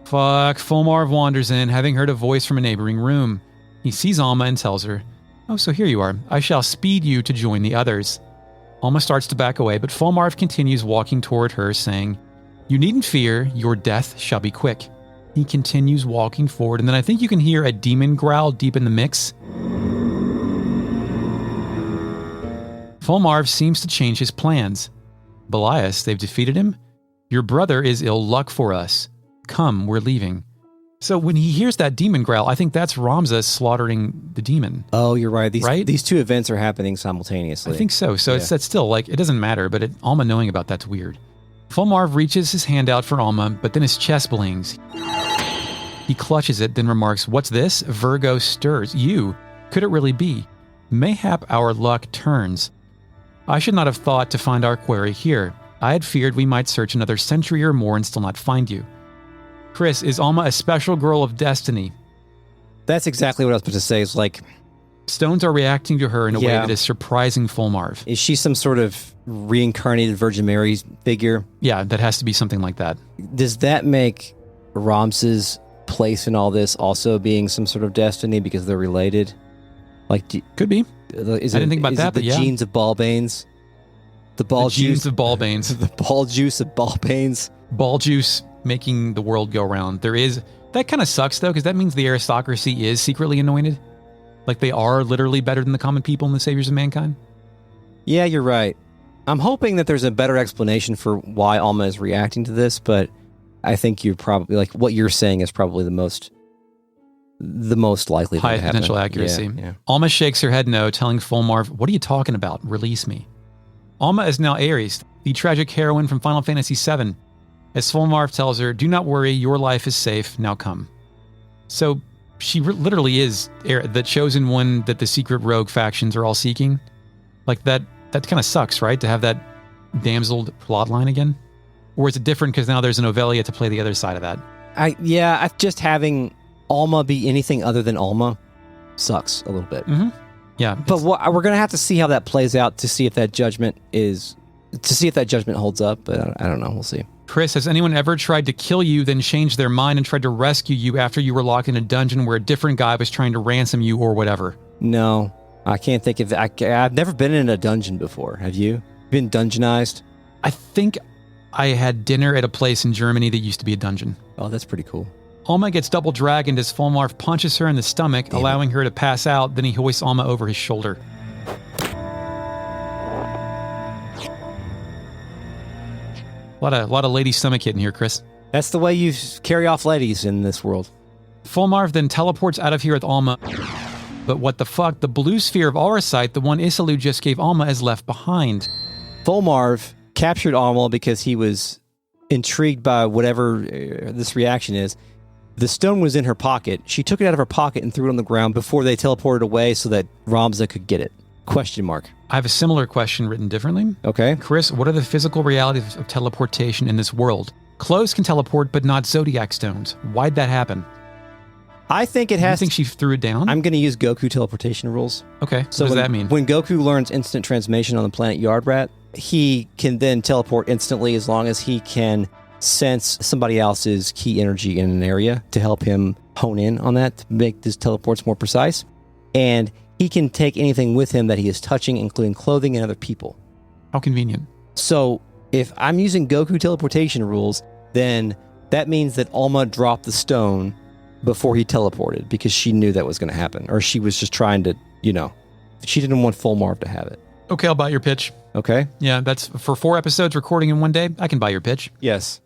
Fuck, Fulmarv wanders in, having heard a voice from a neighboring room. He sees Alma and tells her, oh, so here you are. I shall speed you to join the others. Alma starts to back away, but Fulmarv continues walking toward her, saying, you needn't fear, your death shall be quick. He continues walking forward, and then I think you can hear a demon growl deep in the mix. Fulmarv seems to change his plans. Belias, they've defeated him? Your brother is ill luck for us. Come, we're leaving. So when he hears that demon growl, I think that's Ramza slaughtering the demon. Oh, you're right. Right? These two events are happening simultaneously. I think so. So that's still like, it doesn't matter, but Alma knowing about that's weird. Fulmarv reaches his hand out for Alma, but then his chest blings. He clutches it, then remarks, "What's this?" Virgo stirs. "You. Could it really be? Mayhap our luck turns. I should not have thought to find our quarry here. I had feared we might search another century or more and still not find you." Chris, is Alma a special girl of destiny? That's exactly what I was about to say. It's like, Stones are reacting to her in a way that is surprising Fulmarv. is she some sort of reincarnated Virgin Mary figure? Yeah, that has to be something like that. Does that make Ramses' place in all this also being some sort of destiny because they're related? Like, could be. I didn't think about that, the but yeah. genes of Ballbanes? The genes of Ballbanes. The ball juice of Ballbanes? Ball juice making the world go round. That kind of sucks, though, because that means the aristocracy is secretly anointed. Like, they are literally better than the common people and the saviors of mankind. Yeah, you're right. I'm hoping that there's a better explanation for why Alma is reacting to this, but I think you're probably, like, what you're saying is probably the most likely high to happen. potential accuracy. Yeah. Alma shakes her head no, telling Fulmarv, "What are you talking about? Release me." Alma is now Ares, the tragic heroine from Final Fantasy VII. As Fulmarv tells her, "Do not worry, your life is safe. Now come." So she literally is the chosen one that the secret rogue factions are all seeking. Like, that kind of sucks, right? To have that damseled plotline again? Or is it different because now there's an Ovelia to play the other side of that? Just having Alma be anything other than Alma sucks a little bit. Mm-hmm. Yeah. But we're going to have to see how that plays out to see if that judgment holds up. But I don't know. We'll see. Chris, has anyone ever tried to kill you, then changed their mind and tried to rescue you after you were locked in a dungeon where a different guy was trying to ransom you or whatever? No, I can't think of that. I've never been in a dungeon before. Have you been dungeonized? I think I had dinner at a place in Germany that used to be a dungeon. Oh, that's pretty cool. Alma gets double dragoned as Fulmarv punches her in the stomach, allowing her to pass out. Then he hoists Alma over his shoulder. A lot of lady stomach hitting here, Chris. That's the way you carry off ladies in this world. Fulmarv then teleports out of here with Alma. But what the fuck? The blue sphere of Auracite, the one Isilud just gave Alma, is left behind. Fulmarv captured Alma because he was intrigued by whatever this reaction is. The stone was in her pocket. She took it out of her pocket and threw it on the ground before they teleported away so that Ramza could get it. Question mark. I have a similar question written differently. Okay. Chris, what are the physical realities of teleportation in this world? Clothes can teleport, but not zodiac stones. Why'd that happen? I think it has. You think she threw it down? I'm going to use Goku teleportation rules. Okay. So what does that mean? When Goku learns instant transformation on the planet Yardrat, he can then teleport instantly as long as he can sense somebody else's key energy in an area to help him hone in on that, to make his teleports more precise. And he can take anything with him that he is touching, including clothing and other people. How convenient. So if I'm using Goku teleportation rules, then that means that Alma dropped the stone before he teleported because she knew that was going to happen. Or she was just trying to, she didn't want Fulmarv to have it. Okay, I'll buy your pitch. Okay. Yeah, that's for 4 episodes recording in one day. I can buy your pitch. Yes.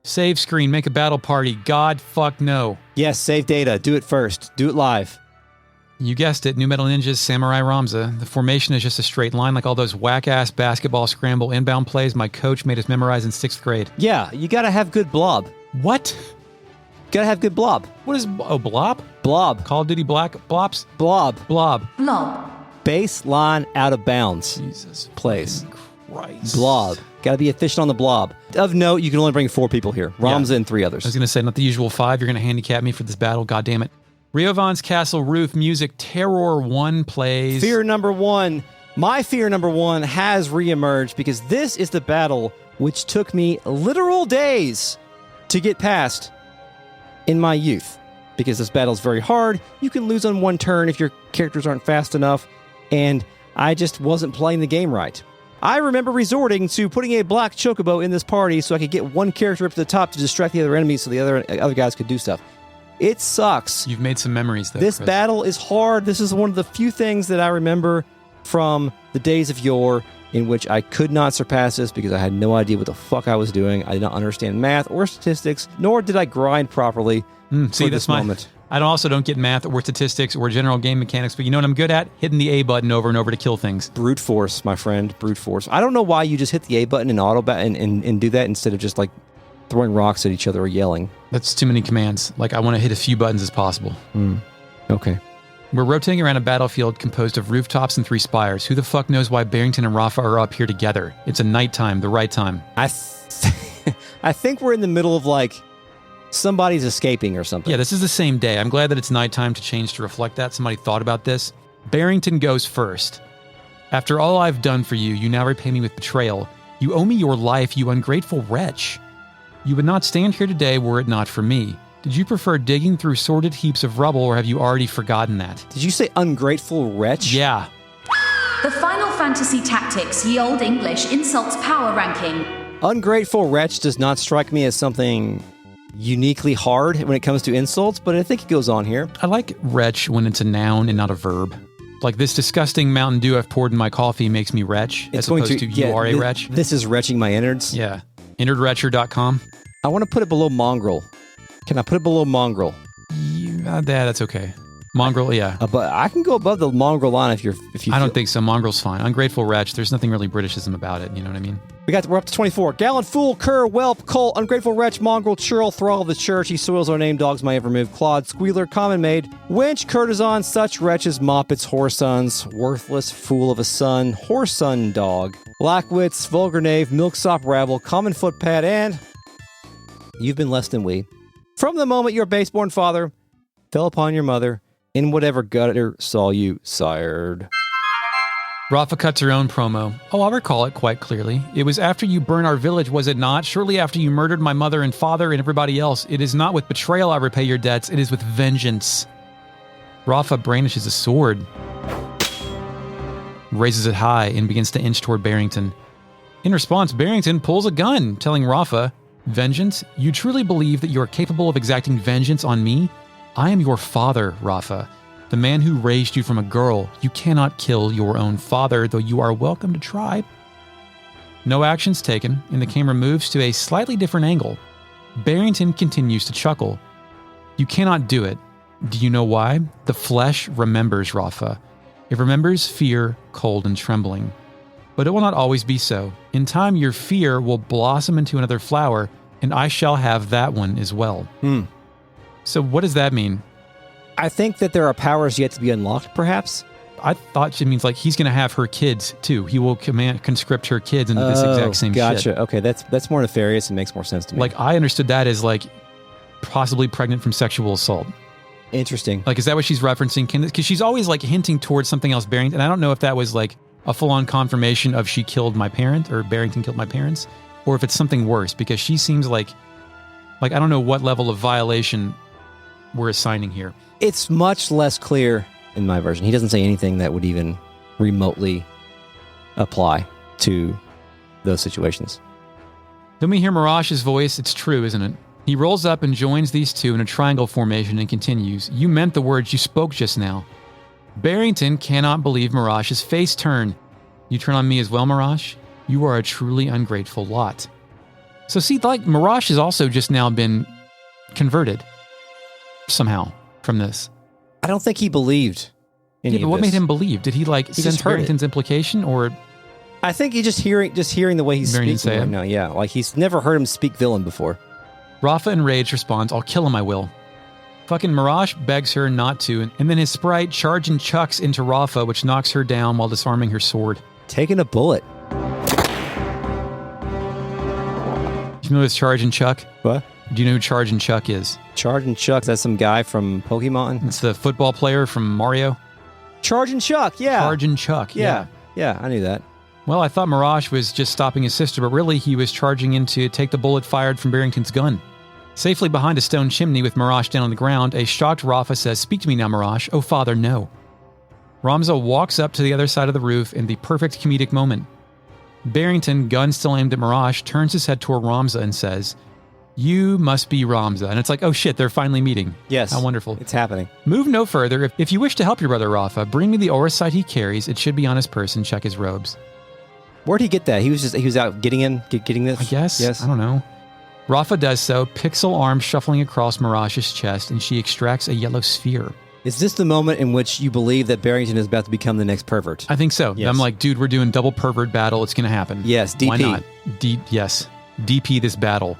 Save screen, make a battle party. God fuck no. Yes, save data. Do it first. Do it live. You guessed it, New Metal Ninjas, Samurai Ramza. The formation is just a straight line like all those whack-ass basketball scramble inbound plays my coach made us memorize in 6th grade. Yeah, you gotta have good blob. What? Gotta have good blob. What is... Oh, blob? Blob. Call of Duty Black... Blops? Blob. Blob. Blob. Baseline out of bounds. Jesus Place. Christ. Blob. Gotta be efficient on the blob. Of note, you can only bring 4 people here. Ramza and 3 others. I was gonna say, not the usual 5. You're gonna handicap me for this battle. God damn it. Riovanes Castle Roof music Terror 1 plays. Fear number 1. My fear number 1 has reemerged because this is the battle which took me literal days to get past in my youth. Because this battle is very hard. You can lose on 1 turn if your characters aren't fast enough. And I just wasn't playing the game right. I remember resorting to putting a black chocobo in this party so I could get 1 character up to the top to distract the other enemies so the other guys could do stuff. It sucks. You've made some memories, though. This Chris. battle is hard. This is one of the few things that I remember from the days of yore in which I could not surpass this because I had no idea what the fuck I was doing. I did not understand math or statistics, nor did I grind properly. See, that's my moment. I also don't get math or statistics or general game mechanics, but you know what I'm good at? Hitting the A button over and over to kill things. Brute force, my friend. Brute force. I don't know why you just hit the A button and and do that instead of just like throwing rocks at each other or yelling. That's too many commands. Like, I want to hit as few buttons as possible. Okay. We're rotating around a battlefield composed of rooftops and 3 spires. Who the fuck knows why Barrington and Rafa are up here together? It's a nighttime, the right time. I think we're in the middle of like somebody's escaping or something. Yeah, this is the same day. I'm glad that it's nighttime to change to reflect that. Somebody thought about this. Barrington goes first. After all I've done for you, you now repay me with betrayal. You owe me your life, you ungrateful wretch. You would not stand here today were it not for me. Did you prefer digging through sordid heaps of rubble, or have you already forgotten that? Did you say ungrateful wretch? Yeah. The Final Fantasy Tactics Ye Olde English Insults Power Ranking. Ungrateful wretch does not strike me as something uniquely hard when it comes to insults, but I think it goes on here. I like wretch when it's a noun and not a verb. Like, this disgusting Mountain Dew I've poured in my coffee makes me wretch, as opposed to you are a wretch. This is retching my innards. Yeah. Innardretcher.com. I want to put it below mongrel. Can I put it below mongrel? That's okay. Mongrel, yeah. But I can go above the mongrel line if you. I don't think so. Mongrel's fine. Ungrateful wretch. There's nothing really Britishism about it. You know what I mean? We're up to 24. Gallant fool, cur, whelp, colt, ungrateful wretch, mongrel, churl, thrall of the church. He soils our name, dogs my ever move, clod, squealer, common maid, wench, courtesan, such wretches, moppets, whoresons, worthless fool of a son, whoreson dog, blackwits, vulgar knave, milksop rabble, common footpad, and you've been less than we. From the moment your baseborn father fell upon your mother, in whatever gutter saw you sired. Rafa cuts her own promo. Oh, I'll recall it quite clearly. It was after you burned our village, was it not? Surely after you murdered my mother and father and everybody else. It is not with betrayal I repay your debts. It is with vengeance. Rafa brandishes a sword, raises it high, and begins to inch toward Barrington. In response, Barrington pulls a gun, telling Rafa, vengeance? You truly believe that you are capable of exacting vengeance on me? I am your father, Rafa. The man who raised you from a girl. You cannot kill your own father, though you are welcome to try. No actions taken, and the camera moves to a slightly different angle. Barrington continues to chuckle. You cannot do it. Do you know why? The flesh remembers, Rafa. It remembers fear, cold, and trembling. But it will not always be so. In time, your fear will blossom into another flower, and I shall have that one as well. So what does that mean? I think that there are powers yet to be unlocked, perhaps. I thought she means like he's going to have her kids too. He will conscript her kids into this exact same shit. Gotcha. Okay, that's more nefarious and makes more sense to me. Like, I understood that as like possibly pregnant from sexual assault. Interesting. Like, is that what she's referencing? Because she's always like hinting towards something else, Barrington. And I don't know if that was like a full-on confirmation of she killed my parent or Barrington killed my parents, or if it's something worse, because she seems like I don't know what level of violation we're assigning here. It's much less clear in my version. He doesn't say anything that would even remotely apply to those situations. Then we hear Mirash's voice. It's true, isn't it? He rolls up and joins these two in a triangle formation and continues. You meant the words you spoke just now. Barrington cannot believe Mirash's face turn. You turn on me as well, Mirash? You are a truly ungrateful lot. So see, like, Mirash has also just now been converted somehow from this. I don't think he believed any of what this. made him believe? Did he like sense Barrington's implication, or? I think he just hearing the way he's Barrington speaking right now. Yeah, like he's never heard him speak villain before. Rafa, enraged, responds, I'll kill him, I will. Fucking Mirash begs her not to, and then his sprite charges and chucks into Rafa, which knocks her down while disarming her sword. Taking a bullet. Do you know this Charge and Chuck? What? Do you know who Charge and Chuck is? Charge and Chuck, that's some guy from Pokemon? It's the football player from Mario. Charge and Chuck, yeah. Charge and Chuck, yeah. Yeah, I knew that. Well, I thought Mirash was just stopping his sister, but really he was charging in to take the bullet fired from Barrington's gun. Safely behind a stone chimney with Mirash down on the ground, a shocked Rafa says, Speak to me now, Mirash. Oh, father, no. Ramza walks up to the other side of the roof in the perfect comedic moment. Barrington, gun still aimed at Mirash, turns his head toward Ramza and says, You must be Ramza. And it's like, oh shit, they're finally meeting. Yes. How wonderful. It's happening. Move no further. If you wish to help your brother Rafa, bring me the orisite he carries. It should be on his person. Check his robes. Where'd he get that? He was out getting this? I guess. Yes. I don't know. Rafa does so, pixel arm shuffling across Mirash's chest, and she extracts a yellow sphere. Is this the moment in which you believe that Barrington is about to become the next pervert? I think so. Yes. I'm like, dude, we're doing double pervert battle. It's going to happen. Yes, DP. Why not? Yes, DP this battle.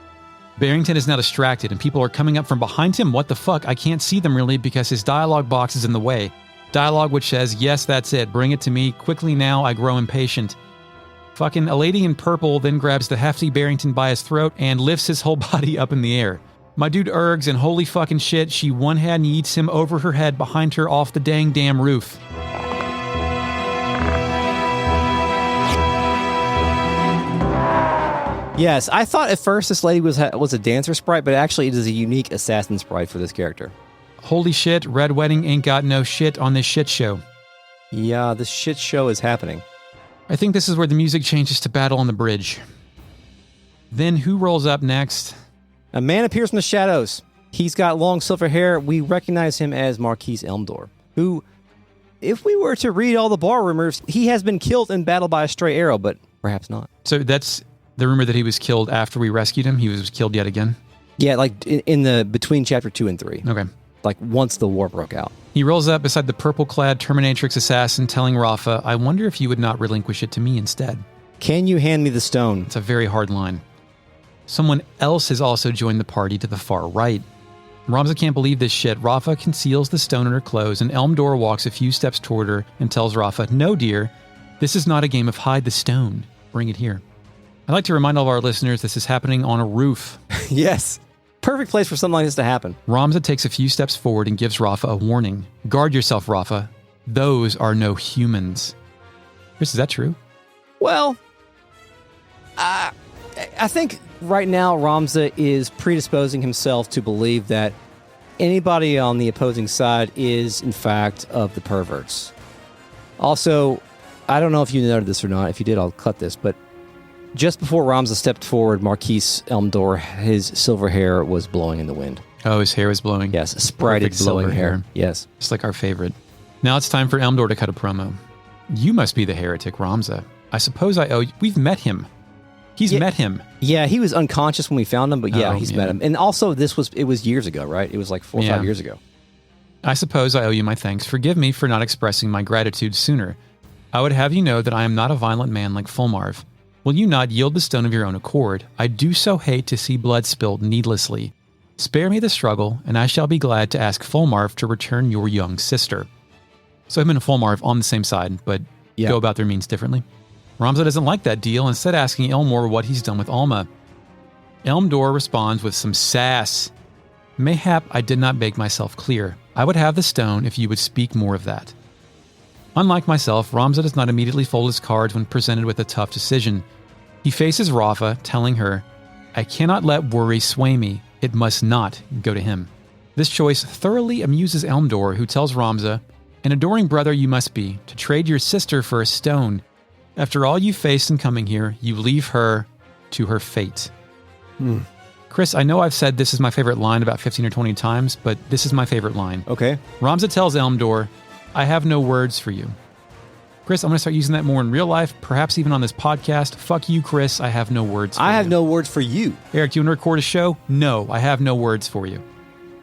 Barrington is now distracted, and people are coming up from behind him. What the fuck? I can't see them really because his dialogue box is in the way. Dialogue which says, yes, that's it. Bring it to me. Quickly now, I grow impatient. Fucking a lady in purple then grabs the hefty Barrington by his throat and lifts his whole body up in the air. My dude ergs, and holy fucking shit, she one-hand yeets him over her head behind her off the dang damn roof. Yes, I thought at first this lady was a dancer sprite, but actually it is a unique assassin sprite for this character. Holy shit, Red Wedding ain't got no shit on this shit show. Yeah, this shit show is happening. I think this is where the music changes to Battle on the Bridge. Then who rolls up next? A man appears from the shadows. He's got long silver hair. We recognize him as Marquise Elmdor, who, if we were to read all the bar rumors, he has been killed in battle by a stray arrow, but perhaps not. So that's the rumor that he was killed after we rescued him? He was killed yet again? Yeah, like in the between chapter 2 and 3. Okay. Like once the war broke out. He rolls up beside the purple-clad Terminatrix assassin, telling Rafa, I wonder if you would not relinquish it to me instead. Can you hand me the stone? It's a very hard line. Someone else has also joined the party to the far right. Ramza can't believe this shit. Rafa conceals the stone in her clothes, and Elmdor walks a few steps toward her and tells Rafa, no, dear, this is not a game of hide the stone. Bring it here. I'd like to remind all of our listeners this is happening on a roof. Yes. Perfect place for something like this to happen. Ramza takes a few steps forward and gives Rafa a warning. Guard yourself, Rafa. Those are no humans. Chris, is that true? Well, I think right now Ramza is predisposing himself to believe that anybody on the opposing side is, in fact, of the perverts. Also, I don't know if you noted this or not. If you did, I'll cut this, but just before Ramza stepped forward, Marquise Elmdor, his silver hair was blowing in the wind. Oh, his hair was blowing. Yes, sprited Perfect blowing silver hair. Yes. Just like our favorite. Now it's time for Elmdor to cut a promo. You must be the heretic, Ramza. I suppose I owe you. We've met him. He's met him. Yeah, he was unconscious when we found him, but yeah, Oh, he's yeah. met him. And also, it was years ago, right? It was like 4 or 5 years ago. I suppose I owe you my thanks. Forgive me for not expressing my gratitude sooner. I would have you know that I am not a violent man like Fulmarv. Will you not yield the stone of your own accord? I do so hate to see blood spilled needlessly. Spare me the struggle, and I shall be glad to ask Fulmarv to return your young sister. So him and Fulmarv on the same side, but go about their means differently. Ramza doesn't like that deal, instead asking Elmor what he's done with Alma. Elmdor responds with some sass. Mayhap I did not make myself clear. I would have the stone if you would speak more of that. Unlike myself, Ramza does not immediately fold his cards when presented with a tough decision. He faces Rafa, telling her, I cannot let worry sway me. It must not go to him. This choice thoroughly amuses Elmdor, who tells Ramza, an adoring brother you must be, to trade your sister for a stone. After all you faced in coming here, you leave her to her fate. Chris, I know I've said this is my favorite line about 15 or 20 times, but this is my favorite line. Okay. Ramza tells Elmdor, I have no words for you. Chris, I'm going to start using that more in real life, perhaps even on this podcast. Fuck you, Chris. I have no words for you. I have no words for you. Eric, do you want to record a show? No, I have no words for you.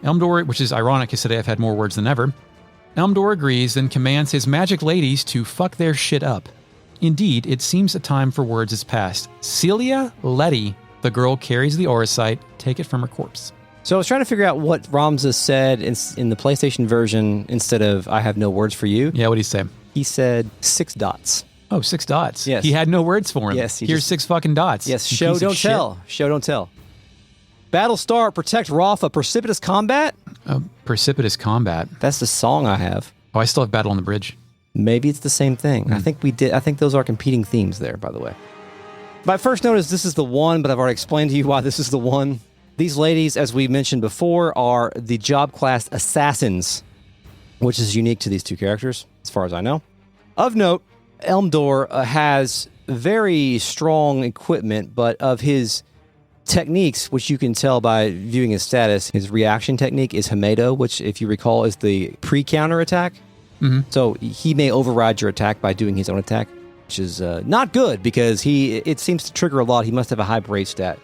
Elmdor, which is ironic because today I've had more words than ever. Elmdor agrees, then commands his magic ladies to fuck their shit up. Indeed, it seems a time for words is past. Celia Letty, the girl carries the Orosite, take it from her corpse. So I was trying to figure out what Ramza said in the PlayStation version instead of I have no words for you. Yeah, what did he say? He said 6 dots. Oh, 6 dots. Yes. He had no words for him. Yes. Here's 6 fucking dots. Yes, you show, piece of don't shit. tell. Show, don't tell. Battle start, protect Rafa, precipitous combat? Oh, precipitous combat. That's the song I have. Oh, I still have Battle on the Bridge. Maybe it's the same thing. I think those are competing themes there, by the way. My first note is this is the one, but I've already explained to you why this is the one. These ladies, as we mentioned before, are the job class assassins, which is unique to these two characters, as far as I know. Of note, Elmdor has very strong equipment, but of his techniques, which you can tell by viewing his status, his reaction technique is Hamedo, which, if you recall, is the pre-counter attack. Mm-hmm. So he may override your attack by doing his own attack, which is not good because it seems to trigger a lot. He must have a high brave stat.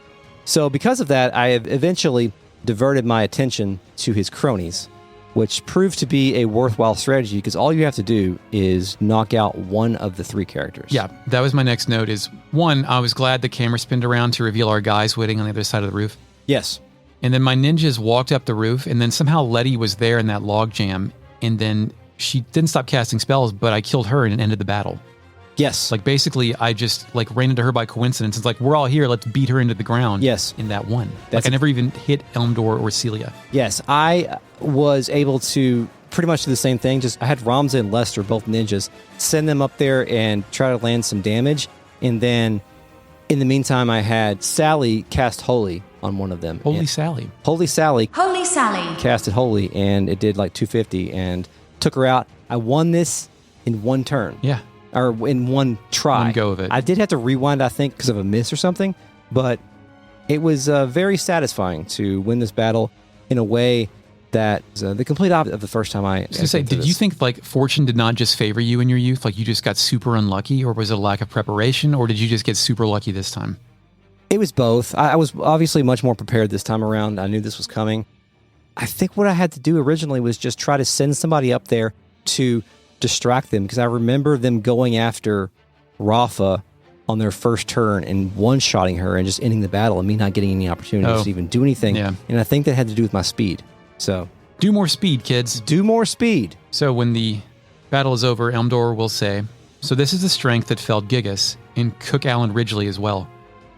So because of that, I have eventually diverted my attention to his cronies, which proved to be a worthwhile strategy because all you have to do is knock out one of the 3 characters. Yeah, that was my next note is, one, I was glad the camera spinned around to reveal our guys waiting on the other side of the roof. Yes. And then my ninjas walked up the roof, and then somehow Letty was there in that log jam, and then she didn't stop casting spells, but I killed her and it ended the battle. Yes. Like, basically, I just, like, ran into her by coincidence. It's like, we're all here, let's beat her into the ground. Yes. In that one. That's like, I never even hit Elmdor or Celia. Yes, I was able to pretty much do the same thing. Just I had Ramza and Lester, both ninjas, send them up there and try to land some damage. And then, in the meantime, I had Sally cast Holy on one of them. Holy Sally. Holy Sally Holy Sally. casted Holy, and it did like 250 and took her out. I won this in one turn. Yeah. Or in one try. One go of it. I did have to rewind, I think, because of a miss or something, but it was very satisfying to win this battle in a way that the complete opposite of the first time I was going to say, did you think, like, fortune did not just favor you in your youth? Like, you just got super unlucky, or was it a lack of preparation, or did you just get super lucky this time? It was both. I was obviously much more prepared this time around. I knew this was coming. I think what I had to do originally was just try to send somebody up there to distract them, because I remember them going after Rafa on their first turn and one-shotting her and just ending the battle and me not getting any opportunities to even do anything. Yeah. And I think that had to do with my speed. So do more speed, kids. Do more speed. So when the battle is over, Elmdor will say, so this is the strength that felled Gigas and Cook Allen Ridgely as well.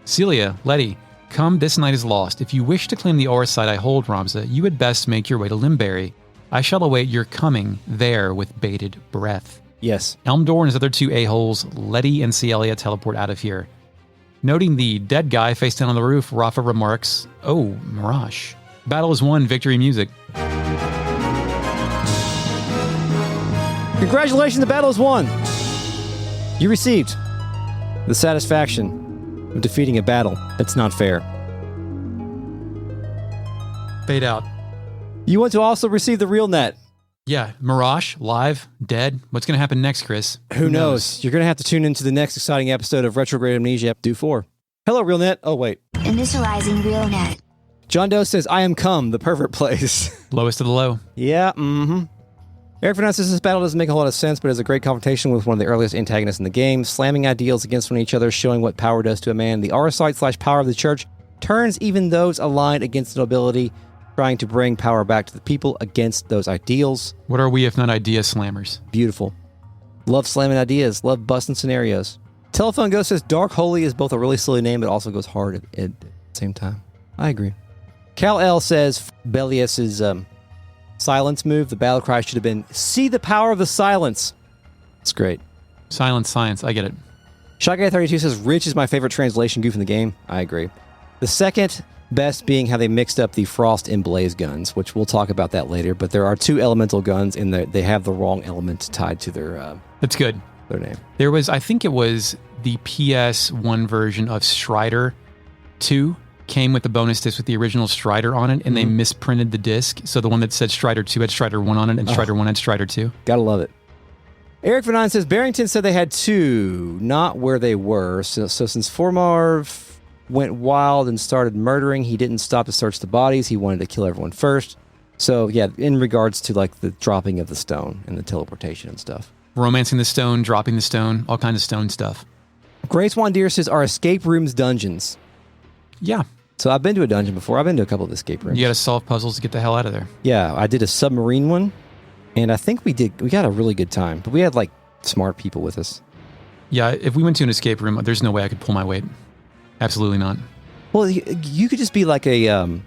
Celia, Letty, come, this night is lost. If you wish to claim the aura site I hold, Ramza, you had best make your way to Limberry. I shall await your coming there with bated breath. Yes. Elmdor and his other 2 a-holes, Letty and Celia, teleport out of here. Noting the dead guy face down on the roof, Rafa remarks, oh, Mirage. Battle is won, victory music. Congratulations, the battle is won. You received the satisfaction of defeating a battle that's not fair. Fade out. You want to also receive the real net. Yeah, Mirage, live, dead. What's going to happen next, Chris? Who knows? You're going to have to tune into the next exciting episode of Retrograde Amnesia, Do 4. Hello, RealNet. Oh, wait. Initializing RealNet. John Doe says, I am come, the pervert plays. Lowest of the low. Yeah, Eric Fernandez says this battle doesn't make a whole lot of sense, but is a great confrontation with one of the earliest antagonists in the game, slamming ideals against one each other, showing what power does to a man. The aura site / power of the church turns even those aligned against the nobility, trying to bring power back to the people against those ideals. What are we if not idea slammers? Beautiful. Love slamming ideas. Love busting scenarios. Telephone Ghost says Dark Holy is both a really silly name, but also goes hard at the same time. I agree. Cal L says Bellius's silence move, the battle cry should have been, see the power of the silence. It's great. Silence science. I get it. Shotguy32 says Rich is my favorite translation goof in the game. I agree. The second best being how they mixed up the Frost and Blaze guns, which we'll talk about that later, but there are 2 elemental guns and they have the wrong element tied to their That's good. Their name. There was, I think it was the PS1 version of Strider 2 came with the bonus disc with the original Strider on it, and they misprinted the disc. So the one that said Strider 2 had Strider 1 on it, and Strider 1 had Strider 2. Gotta love it. Eric Van says Barrington said they had 2, not where they were. So since Formarv went wild and started murdering, he didn't stop to search the bodies. He wanted to kill everyone first. So yeah, in regards to like the dropping of the stone and the teleportation and stuff. Romancing the stone, dropping the stone, all kinds of stone stuff. Grace Wandeer says, are escape rooms dungeons? Yeah. So I've been to a dungeon before. I've been to a couple of escape rooms. You got to solve puzzles to get the hell out of there. Yeah, I did a submarine one, and I think we got a really good time. But we had like smart people with us. Yeah, if we went to an escape room, there's no way I could pull my weight. Absolutely not. Well, you could just be like a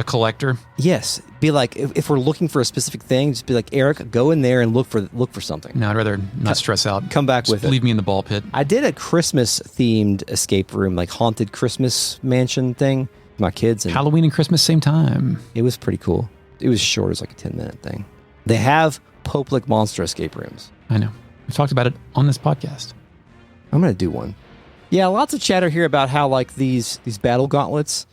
collector. Yes, be like if we're looking for a specific thing, just be like, Eric, go in there and look for something. No, I'd rather not stress out. Come back with it. Leave me in the ball pit. I did a Christmas themed escape room, like haunted Christmas mansion thing. With my kids and Halloween and Christmas same time. It was pretty cool. It was short. It was like a 10-minute thing. They have Poplic monster escape rooms. I know. We've talked about it on this podcast. I'm gonna do one. Yeah, lots of chatter here about how like these battle gauntlets,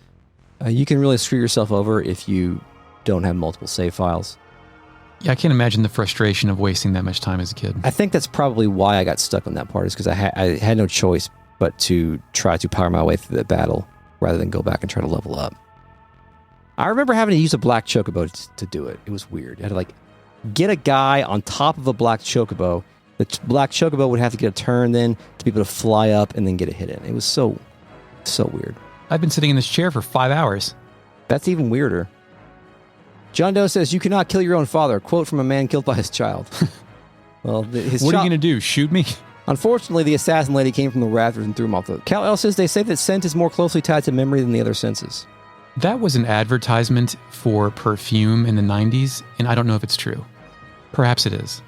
you can really screw yourself over if you don't have multiple save files. Yeah, I can't imagine the frustration of wasting that much time as a kid. I think that's probably why I got stuck on that part, is because I had no choice but to try to power my way through the battle rather than go back and try to level up. I remember having to use a black chocobo to do it. It was weird. I had to like get a guy on top of a black chocobo. The black chocobo would have to get a turn then to be able to fly up and then get a hit in. It was so weird. I've been sitting in this chair for 5 hours. That's even weirder. John Doe says, "You cannot kill your own father." Quote from a man killed by his child. Well, what are you going to do? Shoot me? Unfortunately, the assassin lady came from the rafters and threw him off the... Cal L says, "They say that scent is more closely tied to memory than the other senses." That was an advertisement for perfume in the 90s, and I don't know if it's true. Perhaps it is.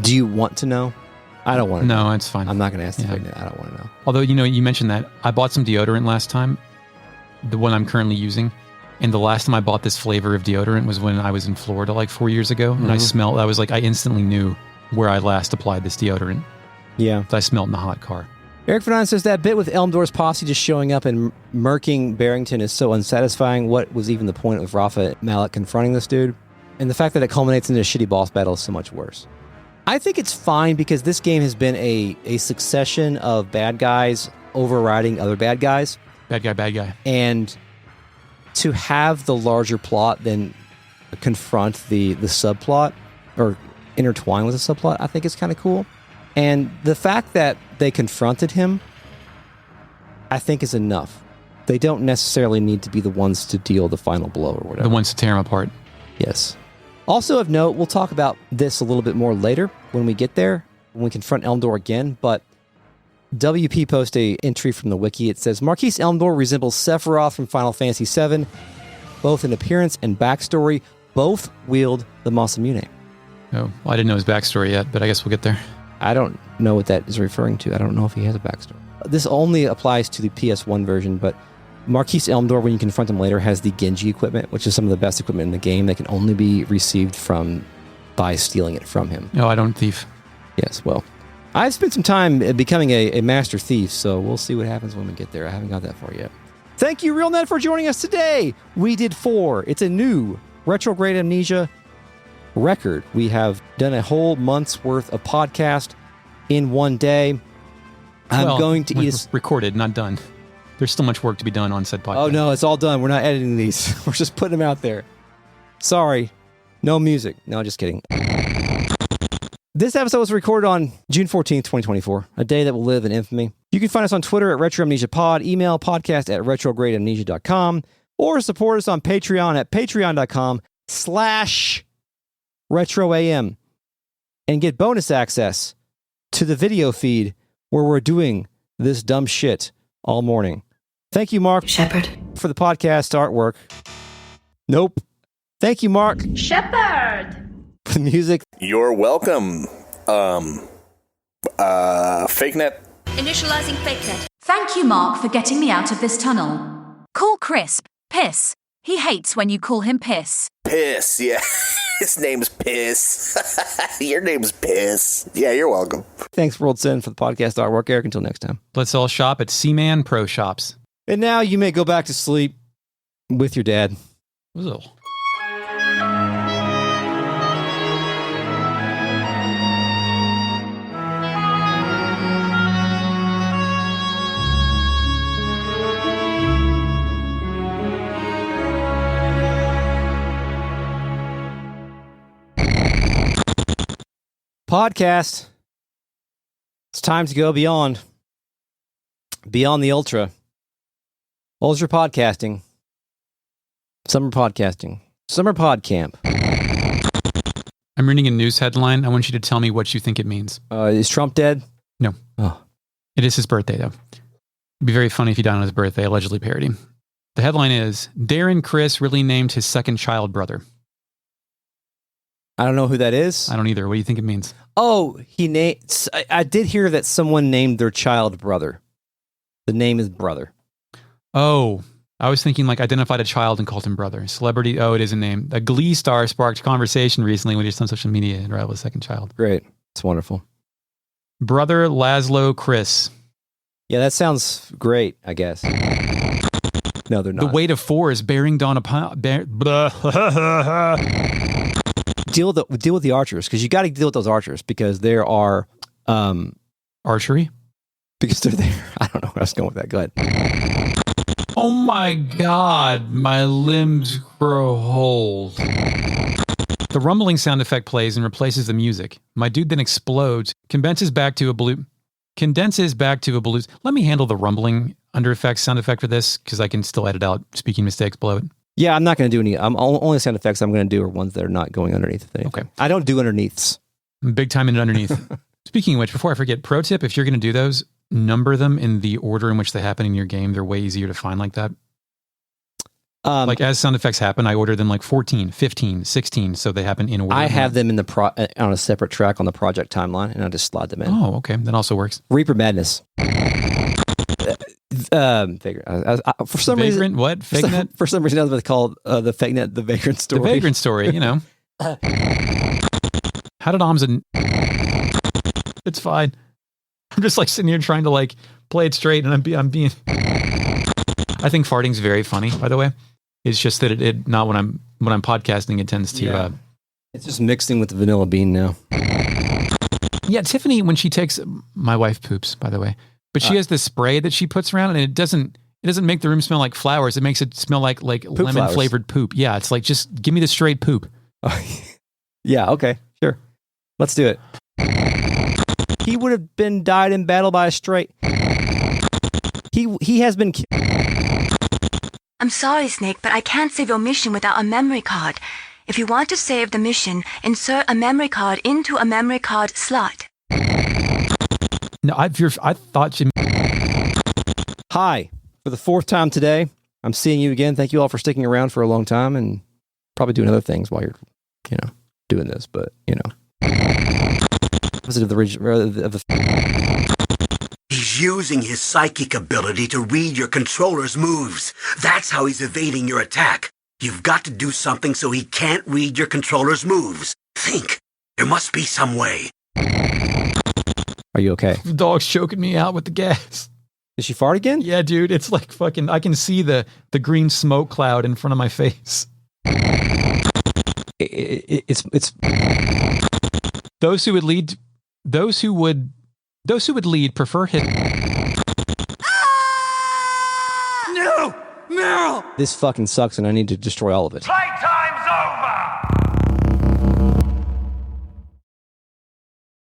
Do you want to know? I don't want to know. No, it's fine. I'm not going to ask the pregnant. I don't want to know. Although, you mentioned that. I bought some deodorant last time, the one I'm currently using. And the last time I bought this flavor of deodorant was when I was in Florida like 4 years ago. And I instantly knew where I last applied this deodorant. Yeah. I smelled in the hot car. Eric Fernandez says, "That bit with Elmdor's posse just showing up and murking Barrington is so unsatisfying. What was even the point of Rafa Mallet confronting this dude? And the fact that it culminates in a shitty boss battle is so much worse." I think it's fine because this game has been a succession of bad guys overriding other bad guys. Bad guy. And to have the larger plot than confront the subplot or intertwine with the subplot, I think is kind of cool. And the fact that they confronted him, I think is enough. They don't necessarily need to be the ones to deal the final blow or whatever. The ones to tear him apart. Yes. Also of note, we'll talk about this a little bit more later when we get there, when we confront Elmdor again, but WP post a entry from the wiki. It says, "Marquise Elmdor resembles Sephiroth from Final Fantasy VII, both in appearance and backstory. Both wield the Masamune." Oh, well, I didn't know his backstory yet, but I guess we'll get there. I don't know what that is referring to. I don't know if he has a backstory. This only applies to the PS1 version, but Marquise Elmdor, when you confront him later, has the Genji equipment, which is some of the best equipment in the game that can only be received by stealing it from him. No, I don't thief. Yes, well, I've spent some time becoming a master thief, so we'll see what happens when we get there. I haven't got that far yet. Thank you, RealNet, for joining us today. We did 4. It's a new Retrograde Amnesia record. We have done a whole month's worth of podcast in one day. I'm going to eat recorded, not done. There's still much work to be done on said podcast. Oh no, it's all done. We're not editing these. We're just putting them out there. Sorry. No music. No, just kidding. This episode was recorded on June 14th, 2024, a day that will live in infamy. You can find us on Twitter at RetroAmnesiaPod, email podcast at retrogradeamnesia.com, or support us on Patreon at patreon.com/RetroAM and get bonus access to the video feed where we're doing this dumb shit all morning. Thank you, Mark Shepard, for the podcast artwork. Nope. Thank you, Mark Shepard, for the music. You're welcome. FakeNet. Initializing FakeNet. Thank you, Mark, for getting me out of this tunnel. Call Crisp Piss. He hates when you call him Piss. Piss, yeah. His name's Piss. Your name's Piss. Yeah, you're welcome. Thanks, World Sin, for the podcast artwork. Eric, until next time. Let's all shop at Seaman Pro Shops. And now you may go back to sleep with your dad. Ugh. Podcast. It's time to go beyond the ultra podcasting, summer pod camp. I'm reading a news headline. I want you to tell me what you think it means. Is Trump dead? No. Oh, it is his birthday though. It'd be very funny if he died on his birthday. Allegedly parody. The headline is Darren Criss really named his second child brother. I don't know who that is. I don't either. What do you think it means? Oh, I did hear that someone named their child brother. The name is brother. Oh, I was thinking like identified a child and called him brother. Celebrity. Oh, it is a name. A Glee star sparked conversation recently when he was on social media and rivaled his second child. Great. It's wonderful. Brother Laszlo Criss. Yeah, that sounds great, I guess. No, they're not. The weight of 4 is bearing down upon... Deal with the archers, because you got to deal with those archers, because there are... Archery? Because they're there. I don't know where I was going with that. Go ahead. Oh my god, my limbs grow whole. The rumbling sound effect plays and replaces the music. My dude then explodes, condenses back to a blue. Let me handle the rumbling under effects sound effect for this, because I can still edit out speaking mistakes below it. Yeah, I'm not going to do any. Only sound effects I'm going to do are ones that are not going underneath anything. Okay. I don't do underneaths. I'm big time in it underneath. Speaking of which, before I forget, pro tip, if you're going to do those, number them in the order in which they happen in your game. They're way easier to find like that. Like as sound effects happen, I order them like 14, 15, 16, so they happen in order. I have them in on a separate track on the project timeline, and I just slide them in. Oh, okay. That also works. Reaper Madness. For some reason, what? Fignet? For some reason, I was called the Fignet, the Vagrant Story. The Vagrant Story, you know. How did Amza... It's fine. I'm just like sitting here trying to like play it straight, and I'm being... I think farting's very funny, by the way. It's just that it not when I'm podcasting, it tends to... Yeah. It's just mixing with the vanilla bean now. Yeah, Tiffany, when she takes... My wife poops, by the way. But she has this spray that she puts around, and it doesn't make the room smell like flowers. It makes it smell like lemon flavored poop. Yeah, it's like, just give me the straight poop. Yeah, okay, sure. Let's do it. He would have been died in battle by a straight. He has been I'm sorry, Snake, but I can't save your mission without a memory card. If you want to save the mission, insert a memory card into a memory card slot. No, I thought you... Hi. For the 4th time today, I'm seeing you again. Thank you all for sticking around for a long time, and probably doing other things while you're, doing this, but, Was it of the He's using his psychic ability to read your controller's moves. That's how he's evading your attack. You've got to do something so he can't read your controller's moves. Think. There must be some way. Are you okay? The dog's choking me out with the gas. Did she fart again? Yeah, dude. It's like fucking... I can see the green smoke cloud in front of my face. It's... Those who would lead prefer his... No! Meryl! This fucking sucks, and I need to destroy all of it. Playtime's over!